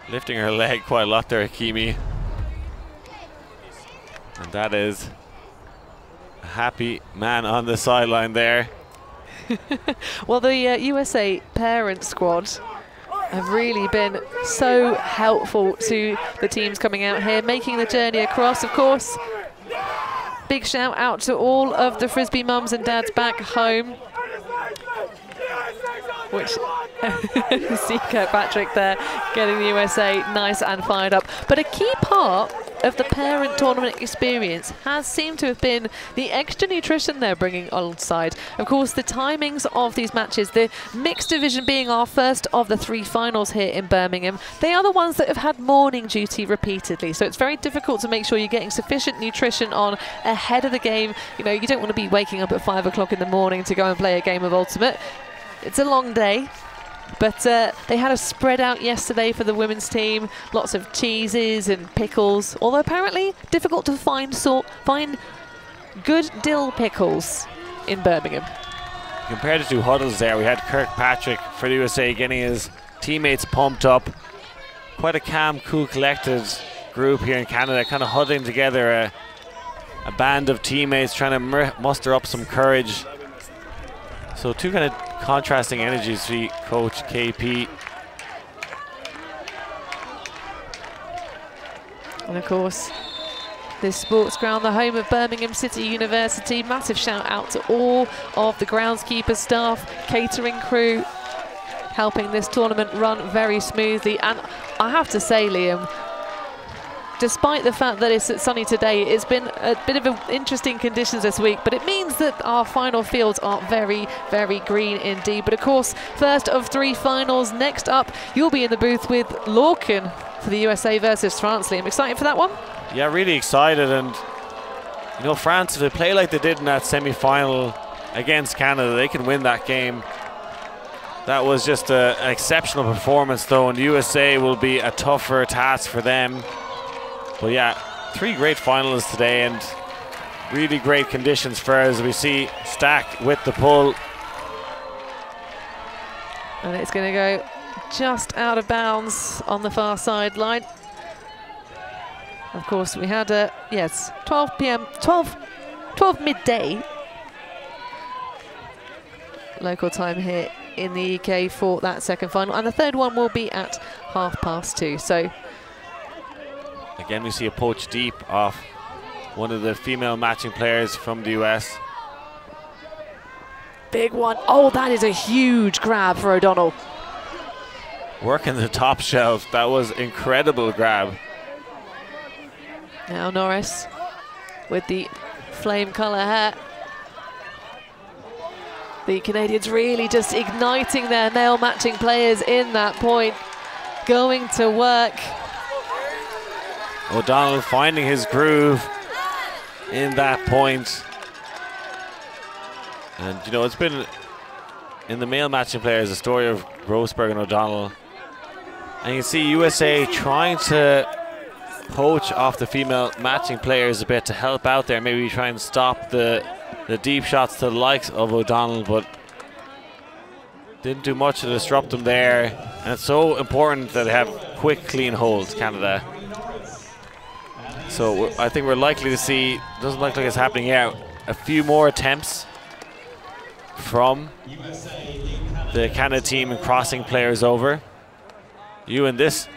lifting her leg quite a lot there, Hakimi. And that is a happy man on the sideline there. Well, the USA parent squad have really been so helpful to the teams coming out here, making the journey across. Of course, big shout out to all of the Frisbee mums and dads back home. Which, see Kirkpatrick there getting the USA nice and fired up. But a key part of the parent tournament experience has seemed to have been the extra nutrition they're bringing alongside. Of course, the timings of these matches, the mixed division being our first of the 3 finals here in Birmingham, they are the ones that have had morning duty repeatedly. So it's very difficult to make sure you're getting sufficient nutrition on ahead of the game. You know, you don't want to be waking up at 5 o'clock in the morning to go and play a game of Ultimate. It's a long day, but they had a spread out yesterday for the women's team. Lots of cheeses and pickles, although apparently difficult to find good dill pickles in Birmingham. Compared to 2 huddles there, we had Kirkpatrick for the USA getting his teammates pumped up. Quite a calm, cool, collected group here in Canada, kind of huddling together, a band of teammates trying to muster up some courage. So 2 kind of contrasting energies for Coach KP. And of course, this sports ground, the home of Birmingham City University. Massive shout out to all of the groundskeeper staff, catering crew, helping this tournament run very smoothly. And I have to say, Liam, despite the fact that it's sunny today, it's been a bit of interesting conditions this week, but it means that our final fields are very, very green indeed. But of course, first of 3 finals. Next up, you'll be in the booth with Lorcan for the USA versus France. Liam, excited for that one? Yeah, really excited. And you know, France, if they play like they did in that semi-final against Canada, they can win that game. That was just an exceptional performance though, and the USA will be a tougher task for them. But yeah, 3 great finalists today and really great conditions for us. We see Stack with the pull. And it's going to go just out of bounds on the far sideline. Of course, we had a, 12 p.m., 12 midday local time here in the UK for that second final. And the third one will be at 2:30. So again, we see a poach deep off one of the female matching players from the US. Big one. Oh, that is a huge grab for O'Donnell. Working the top shelf. That was incredible grab. Now Norris with the flame colour hair. The Canadians really just igniting their male matching players in that point. Going to work. O'Donnell finding his groove in that point. And you know, it's been in the male matching players a story of Grossberg and O'Donnell. And you can see USA trying to poach off the female matching players a bit to help out there. Maybe try and stop the deep shots to the likes of O'Donnell, but didn't do much to disrupt them there. And it's so important that they have quick, clean holds, Canada. So I think we're likely to see, doesn't look like it's happening yet, a few more attempts from the Canada team in crossing players over. You in this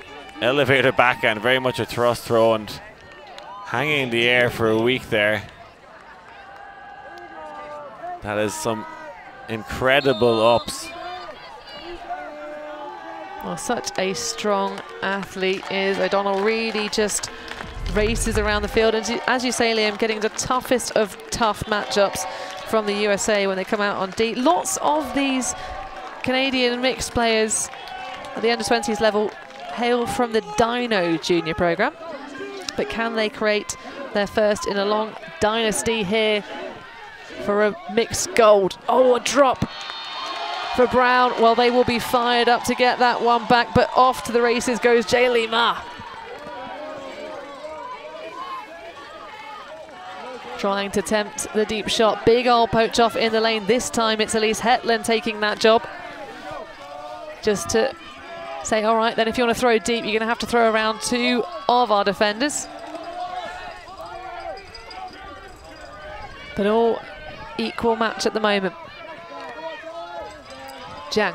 elevator backhand, very much a thrust throw and hanging in the air for a week there. That is some incredible ups. Well, such a strong athlete is O'Donnell. Really just races around the field, and as you say, Liam, getting the toughest of tough matchups from the USA when they come out on D. Lots of these Canadian mixed players at the under-20s level hail from the Dino Junior program, but can they create their first in a long dynasty here for a mixed gold? Oh, a drop for Brown. Well, they will be fired up to get that one back, but off to the races goes Jaylee Ma. Trying to tempt the deep shot. Big old poach off in the lane. This time it's Elise Hetland taking that job. Just to say, all right, then if you want to throw deep, you're going to have to throw around 2 of our defenders. But all equal match at the moment. Jiang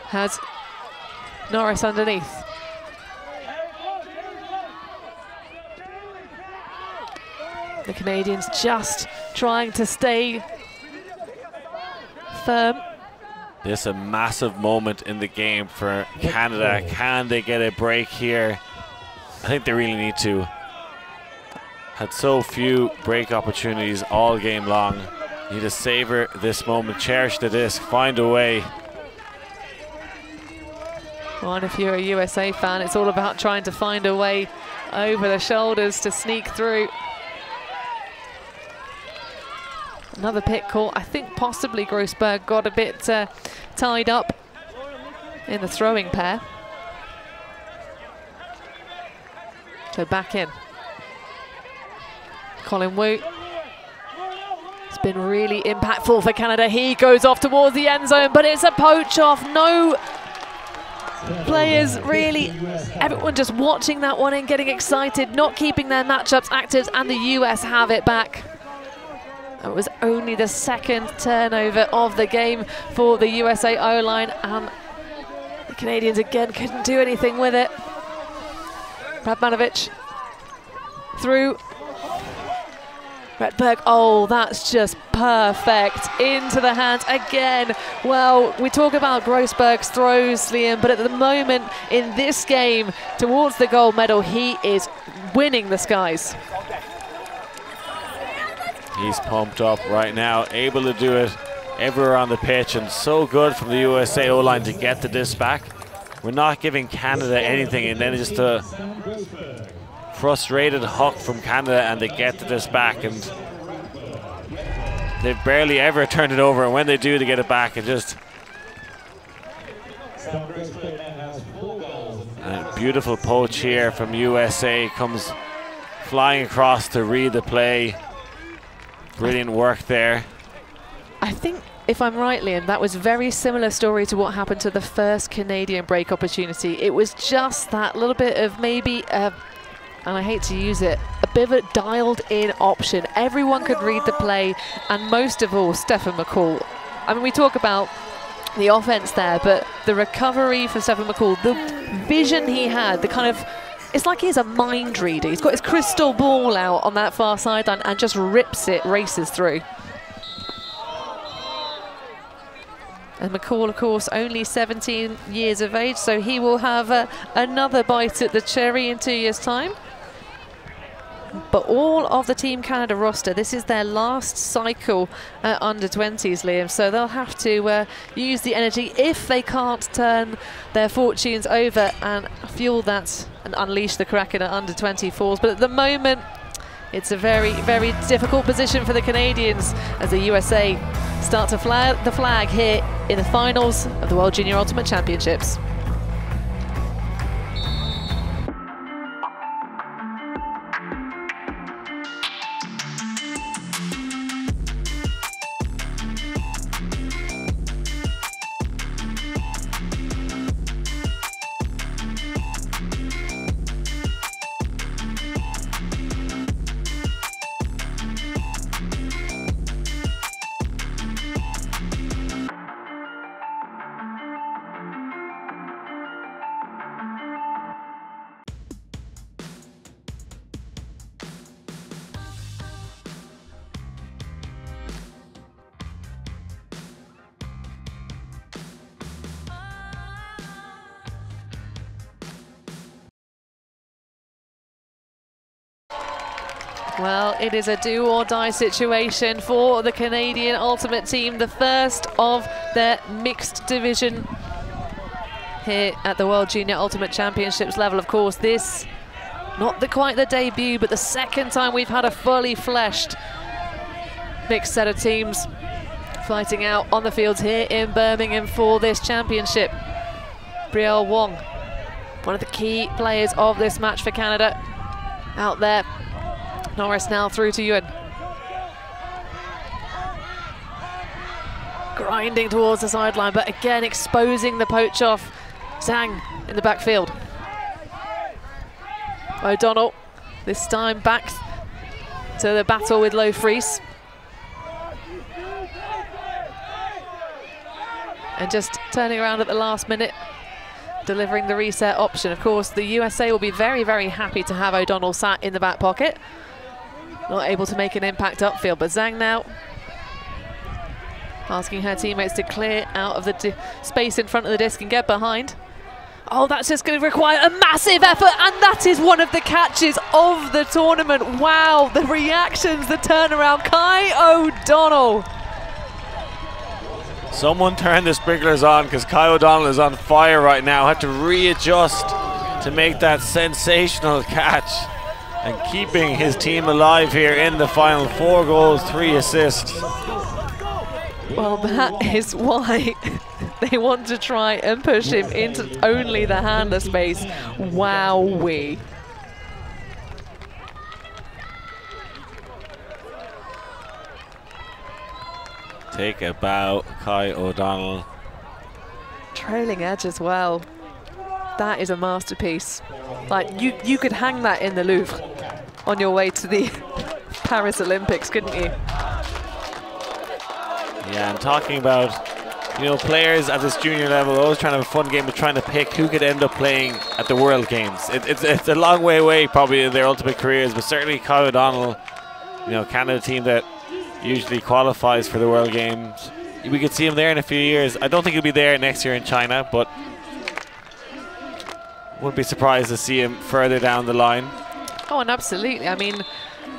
has Norris underneath. The Canadians just trying to stay firm. This is a massive moment in the game for Canada. Can they get a break here? I think they really need to. Had so few break opportunities all game long. Need to savor this moment, cherish the disc, find a way. Well, and if you're a USA fan, it's all about trying to find a way over the shoulders to sneak through. Another pit call. I think possibly Grossberg got a bit tied up in the throwing pair. So back in. Colin Wu. It's been really impactful for Canada. He goes off towards the end zone, but it's a poach off. No players really, everyone just watching that one and getting excited, not keeping their matchups active, and the US have it back. It was only the second turnover of the game for the USA O-line, and the Canadians again couldn't do anything with it. Radmanovic through. Redberg, oh, that's just perfect. Into the hands again. Well, we talk about Grossberg's throws, Liam, but at the moment in this game, towards the gold medal, he is winning the skies. He's pumped up right now, able to do it everywhere on the pitch, and so good from the USA O-line to get the disc back. We're not giving Canada anything, and then just a frustrated huck from Canada, and they get the disc back, and they've barely ever turned it over, and when they do, they get it back. It just a beautiful poach here from USA, comes flying across to read the play. Brilliant work there. I think, if I'm right, Liam, that was very similar story to what happened to the first Canadian break opportunity. It was just that little bit of maybe, and I hate to use it, a bit of a dialed-in option. Everyone could read the play, and most of all, Stephen McCall. I mean, we talk about the offense there, but the recovery for Stephen McCall, the vision he had, the kind of, it's like he's a mind reader. He's got his crystal ball out on that far sideline and just rips it, races through. And McCall, of course, only 17 years of age, so he will have another bite at the cherry in 2 years' time. But all of the Team Canada roster, this is their last cycle under 20s, Liam, so they'll have to use the energy if they can't turn their fortunes over and fuel that and unleash the Kraken at under 24s. But at the moment, it's a very, very difficult position for the Canadians as the USA start to fly the flag here in the finals of the World Junior Ultimate Championships. Well, it is a do-or-die situation for the Canadian Ultimate Team, the first of their mixed division here at the World Junior Ultimate Championships level. Of course, this, not quite the debut, but the second time we've had a fully fleshed mixed set of teams fighting out on the fields here in Birmingham for this championship. Brielle Wong, one of the key players of this match for Canada, out there. Norris now through to Ewan. Grinding towards the sideline, but again exposing the poach off. Zhang in the backfield. O'Donnell, this time back to the battle with Low Freese. And just turning around at the last minute, delivering the reset option. Of course, the USA will be very, very happy to have O'Donnell sat in the back pocket. not able to make an impact upfield. But Zhang now asking her teammates to clear out of the space in front of the disc and get behind. Oh, that's just going to require a massive effort, and that is one of the catches of the tournament. Wow, the reactions, the turnaround. Kai O'Donnell. Someone turn the sprinklers on, because Kai O'Donnell is on fire right now. Had to readjust to make that sensational catch and keeping his team alive here in the final. 4 goals, 3 assists. Well, that is why they want to try and push him into only the handler space. Wowee. Take a bow, Kai O'Donnell. Trailing edge as well. That is a masterpiece. Like, you could hang that in the Louvre on your way to the Paris Olympics, couldn't you? Yeah, I'm talking about, you know, players at this junior level always trying to have a fun game of trying to pick who could end up playing at the World Games. It's a long way away probably in their ultimate careers, but certainly Kai O'Donnell, you know, Canada team that usually qualifies for the World Games. We could see him there in a few years. I don't think he'll be there next year in China, but wouldn't be surprised to see him further down the line. Oh, and absolutely. I mean,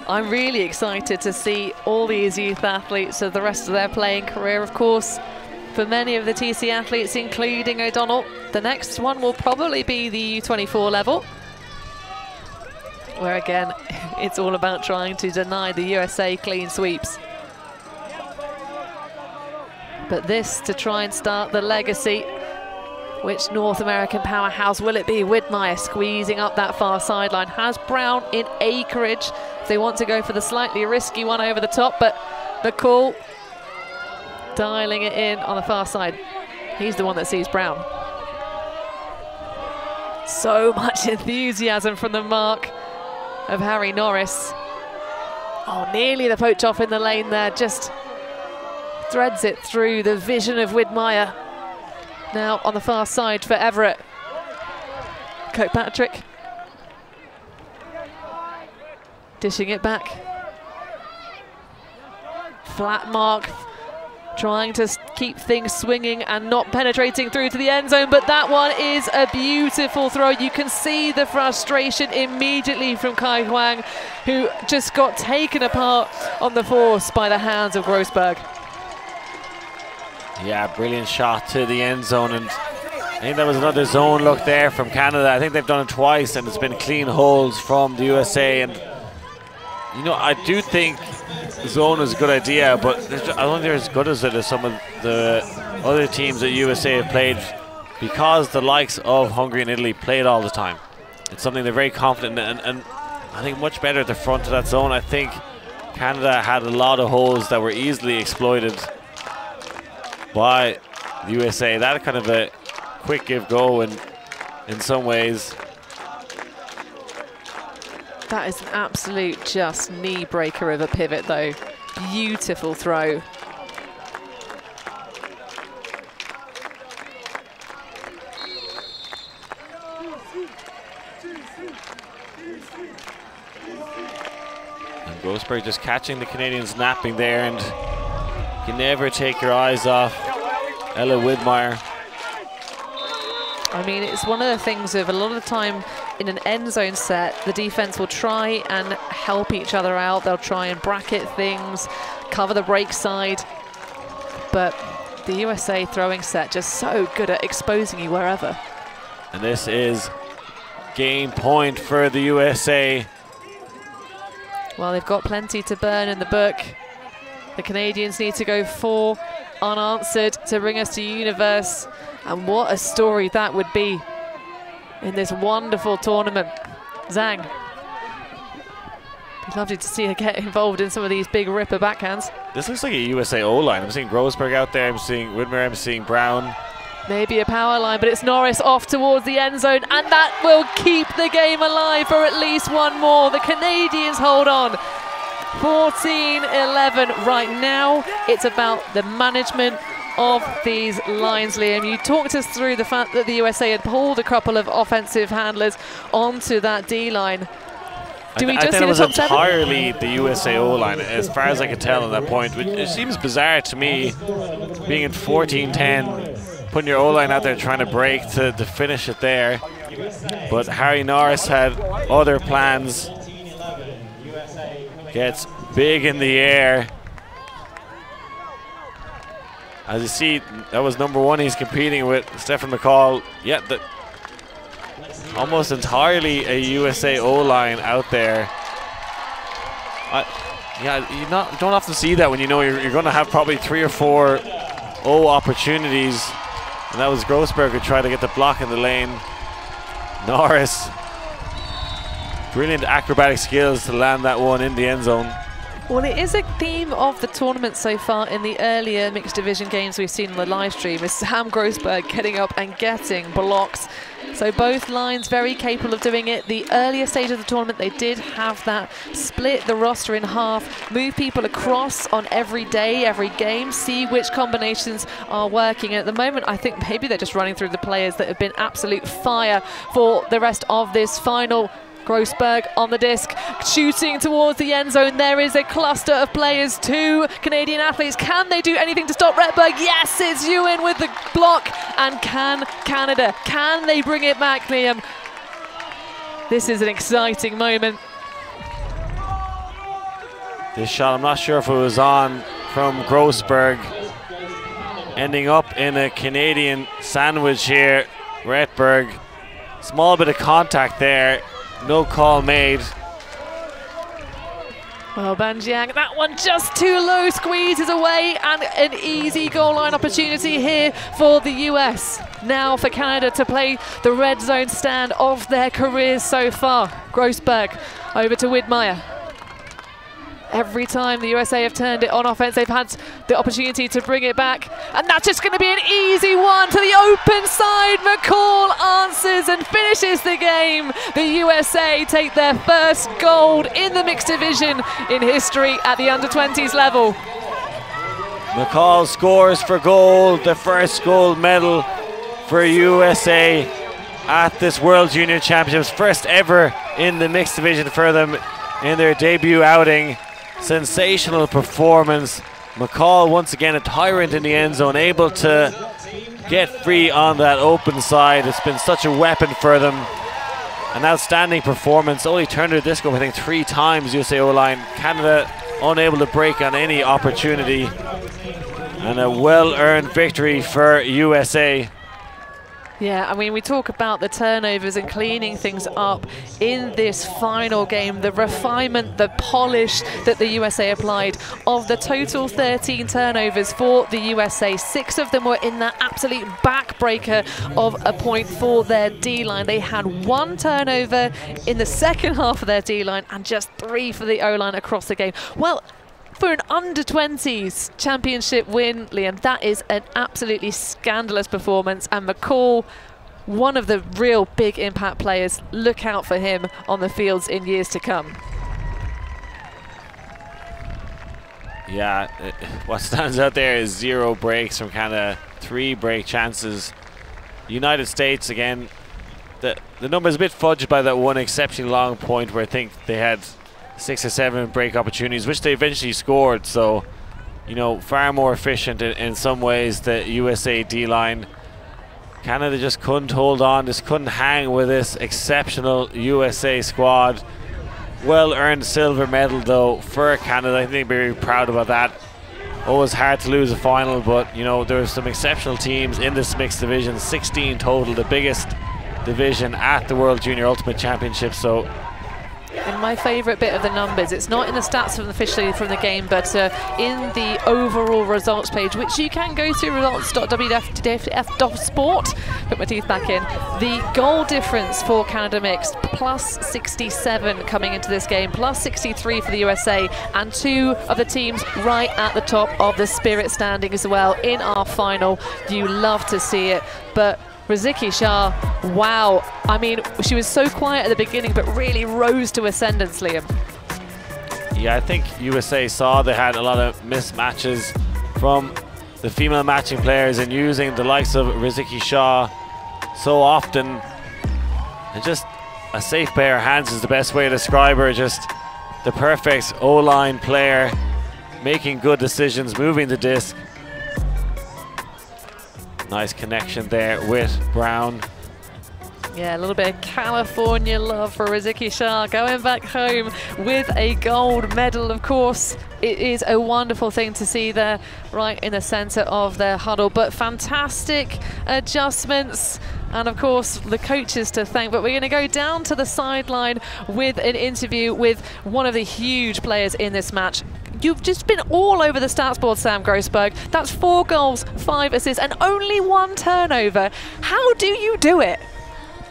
I'm really excited to see all these youth athletes of the rest of their playing career, of course. For many of the TC athletes, including O'Donnell, the next one will probably be the U24 level, where again, it's all about trying to deny the USA clean sweeps. But this to try and start the legacy. Which North American powerhouse will it be? Widmeyer squeezing up that far sideline. Has Brown in acreage if they want to go for the slightly risky one over the top, but McCall dialing it in on the far side. He's the one that sees Brown. So much enthusiasm from the mark of Harry Norris. Oh, nearly the poach off in the lane there. Just threads it through the vision of Widmeyer. Now on the far side for Everett. Kirkpatrick dishing it back. Flat mark, trying to keep things swinging and not penetrating through to the end zone, but that one is a beautiful throw. You can see the frustration immediately from Kai Huang, who just got taken apart on the force by the hands of Grossberg. Yeah, brilliant shot to the end zone, and I think that was another zone look there from Canada. I think they've done it twice and it's been clean holds from the USA, and you know, I do think zone is a good idea, but I don't think they're as good as it as some of the other teams that USA have played, because the likes of Hungary and Italy play it all the time. It's something they're very confident in, and I think much better at the front of that zone. I think Canada had a lot of holes that were easily exploited by the USA. That kind of a quick give go in some ways. That is an absolute just knee breaker of a pivot though. Beautiful throw. And Grossberg just catching the Canadians napping there, and you can never take your eyes off Ella Widmeyer. I mean, it's one of the things of a lot of the time in an end zone set, the defense will try and help each other out. They'll try and bracket things, cover the break side. But the USA throwing set just so good at exposing you wherever. And this is game point for the USA. Well, they've got plenty to burn in the book. The Canadians need to go 4 unanswered to bring us to Universe. And what a story that would be in this wonderful tournament. Zhang. Be lovely to see her get involved in some of these big ripper backhands. This looks like a USA O-line. I'm seeing Grossberg out there, I'm seeing Widmeyer, I'm seeing Brown. Maybe a power line, but it's Norris off towards the end zone, and that will keep the game alive for at least one more. The Canadians hold on. 14-11 right now. It's about the management of these lines, Liam. You talked us through the fact that the USA had pulled a couple of offensive handlers onto that D-line. Do we I just think see it was the top 7? entirely the USA O-line, as far as I could tell at that point. Which it seems bizarre to me, being in 14-10, putting your O-line out there trying to break to finish it there. But Harry Norris had other plans. Gets big in the air. As you see, that was number 1 he's competing with, Stephen McCall. Yeah, almost entirely a USA O-line out there. Yeah, you don't often see that when you know you're going to have probably 3 or 4 O opportunities. And that was Grossberg who tried to get the block in the lane. Norris, brilliant acrobatic skills to land that one in the end zone. Well, it is a theme of the tournament so far in the earlier mixed division games we've seen on the live stream, is Sam Grossberg getting up and getting blocks. So both lines very capable of doing it. The earlier stage of the tournament, they did have that split the roster in half, move people across on every day, every game, see which combinations are working. And at the moment, I think maybe they're just running through the players that have been absolute fire for the rest of this final. Grossberg on the disc, shooting towards the end zone. There is a cluster of players, 2 Canadian athletes. Can they do anything to stop Redberg? Yes, it's Ewan with the block. And can Canada? Can they bring it back, Liam? This is an exciting moment. This shot, I'm not sure if it was on from Grossberg. Ending up in a Canadian sandwich here. Redberg, small bit of contact there. No call made. Well, Banjiang, that one just too low, squeezes away, and an easy goal line opportunity here for the US. Now for Canada to play the red zone stand of their careers so far. Grossberg over to Widmeyer. Every time the USA have turned it on offense, they've had the opportunity to bring it back. And that's just going to be an easy one to the open side. McCall answers and finishes the game. The USA take their first gold in the mixed division in history at the under-20s level. McCall scores for gold, the first gold medal for USA at this World Junior Championships. First ever in the mixed division for them in their debut outing. Sensational performance. McCall once again a tyrant in the end zone, able to get free on that open side. It's been such a weapon for them. An outstanding performance. Only turned their disc up I think 3 times, USA O-line. Canada unable to break on any opportunity. And a well-earned victory for USA. Yeah, I mean, we talk about the turnovers and cleaning things up in this final game, the refinement, the polish that the USA applied. Of the total 13 turnovers for the USA, 6 of them were in that absolute backbreaker of a point for their D-line. They had 1 turnover in the second half of their D-line and just 3 for the O-line across the game. Well, for an under-20s championship win, Liam, that is an absolutely scandalous performance. And McCall, one of the real big impact players. Look out for him on the fields in years to come. Yeah, what stands out there is 0 breaks from Canada, 3 break chances. United States, again, the number's a bit fudged by that one exceptionally long point where I think they had 6 or 7 break opportunities, which they eventually scored. So, you know, far more efficient in some ways, the USA D-line. Canada just couldn't hold on, just couldn't hang with this exceptional USA squad. Well-earned silver medal, though, for Canada. I think they're very proud about that. Always hard to lose a final, but, you know, there are some exceptional teams in this mixed division. 16 total, the biggest division at the World Junior Ultimate Championship. So, and my favourite bit of the numbers, it's not in the stats officially from the game, but in the overall results page, which you can go to results.wfdf.sport. Put my teeth back in. The goal difference for Canada mixed, plus 67 coming into this game, plus 63 for the USA, and 2 of the teams right at the top of the Spirit standing as well in our final. You love to see it, but Riziki Shah, wow. I mean, she was so quiet at the beginning, but really rose to ascendance, Liam. Yeah, I think USA saw they had a lot of mismatches from the female matching players and using the likes of Riziki Shah so often. And just a safe pair of hands is the best way to describe her. Just the perfect O-line player, making good decisions, moving the disc. Nice connection there with Brown. Yeah, a little bit of California love for Riziki Shah, going back home with a gold medal, of course. It is a wonderful thing to see there, right in the center of their huddle, but fantastic adjustments. And of course, the coaches to thank. But we're going to go down to the sideline with an interview with one of the huge players in this match. You've just been all over the stats board, Sam Grossberg. That's 4 goals, 5 assists, and only 1 turnover. How do you do it?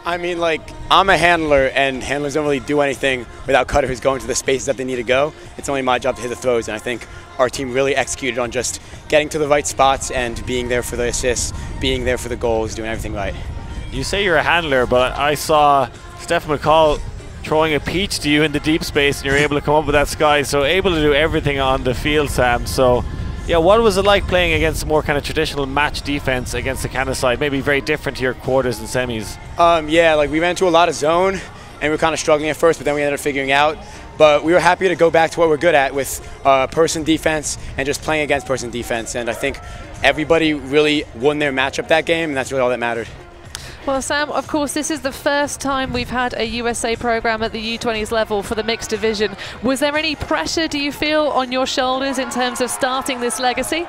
I mean, like, I'm a handler, and handlers don't really do anything without cutters going to the spaces that they need to go. It's only my job to hit the throws, and I think our team really executed on just getting to the right spots and being there for the assists, being there for the goals, doing everything right. You say you're a handler, but I saw Stephen McCall throwing a peach to you in the deep space, and you're able to come up with that sky, so able to do everything on the field, Sam. So yeah, what was it like playing against more kind of traditional match defense against the Canada side? Maybe very different to your quarters and semis. Yeah, like we ran into a lot of zone, and we were kind of struggling at first, but then we ended up figuring out. But we were happy to go back to what we're good at with person defense and just playing against person defense. And I think everybody really won their matchup that game, and that's really all that mattered. Well, Sam, of course, this is the first time we've had a USA program at the U20s level for the mixed division. Was there any pressure, do you feel, on your shoulders in terms of starting this legacy?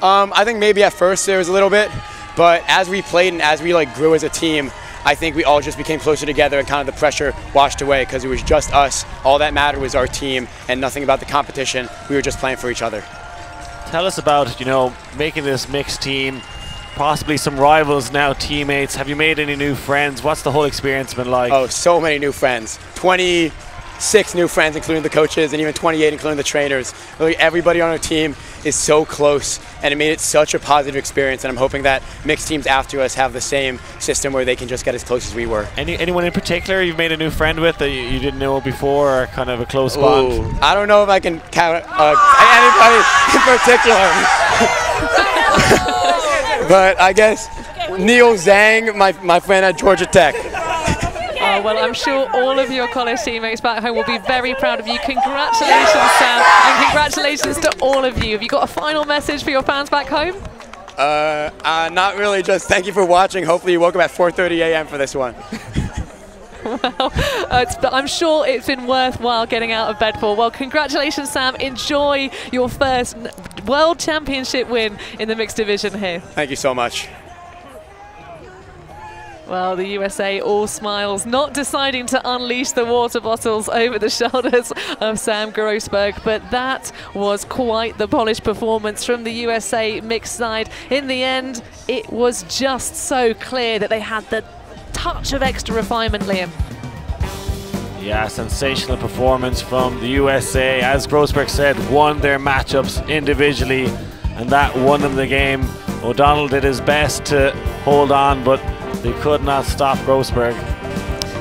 I think maybe at first there was a little bit, but as we played and as we grew as a team, I think we all just became closer together and kind of the pressure washed away because it was just us. All that mattered was our team and nothing about the competition. We were just playing for each other. Tell us about, making this mixed team. Possibly some rivals now, teammates. Have you made any new friends? What's the whole experience been like? Oh, so many new friends. 26 new friends, including the coaches, and even 28, including the trainers. Really, everybody on our team is so close, and it made it such a positive experience, and I'm hoping that mixed teams after us have the same system where they can just get as close as we were. Anyone in particular you've made a new friend with that you didn't know before, or kind of a close bond? I don't know if I can count anybody in particular. But I guess Neil Zhang, my friend at Georgia Tech. Oh, well, I'm sure all of your college teammates back home will be very proud of you. Congratulations, Sam, and congratulations to all of you. Have you got a final message for your fans back home? Not really, just thank you for watching. Hopefully you woke up at 4:30 a.m. for this one. Well, I'm sure it's been worthwhile getting out of bed for. Well, congratulations, Sam. Enjoy your first World Championship win in the mixed division here. Thank you so much. Well, the USA all smiles, not deciding to unleash the water bottles over the shoulders of Sam Grossberg, but that was quite the polished performance from the USA mixed side. In the end, it was just so clear that they had the touch of extra refinement, Liam. Yeah, sensational performance from the USA. As Grossberg said, won their matchups individually, and that won them the game. O'Donnell did his best to hold on, but they could not stop Grossberg.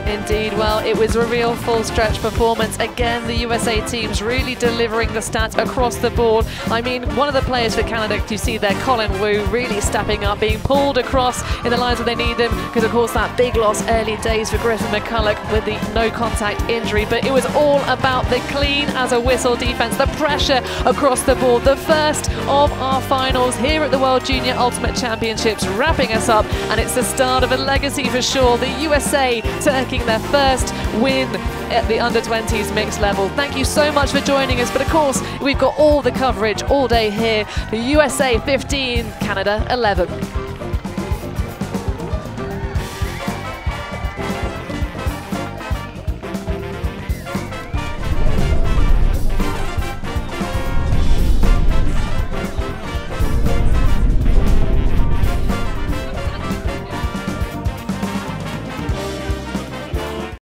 Indeed, well, it was a real full stretch performance. Again, the USA teams really delivering the stats across the board. I mean, one of the players for Canada, you see there, Colin Wu, really stepping up, being pulled across in the lines where they need them, because of course that big loss early days for Griffin McCulloch with the no contact injury. But it was all about the clean as a whistle defense, the pressure across the board. The first of our finals here at the World Junior Ultimate Championships wrapping us up, and it's the start of a legacy for sure. The USA taking their first win at the under-20s mixed level. Thank you so much for joining us, but of course we've got all the coverage all day here. The USA 15, Canada 11.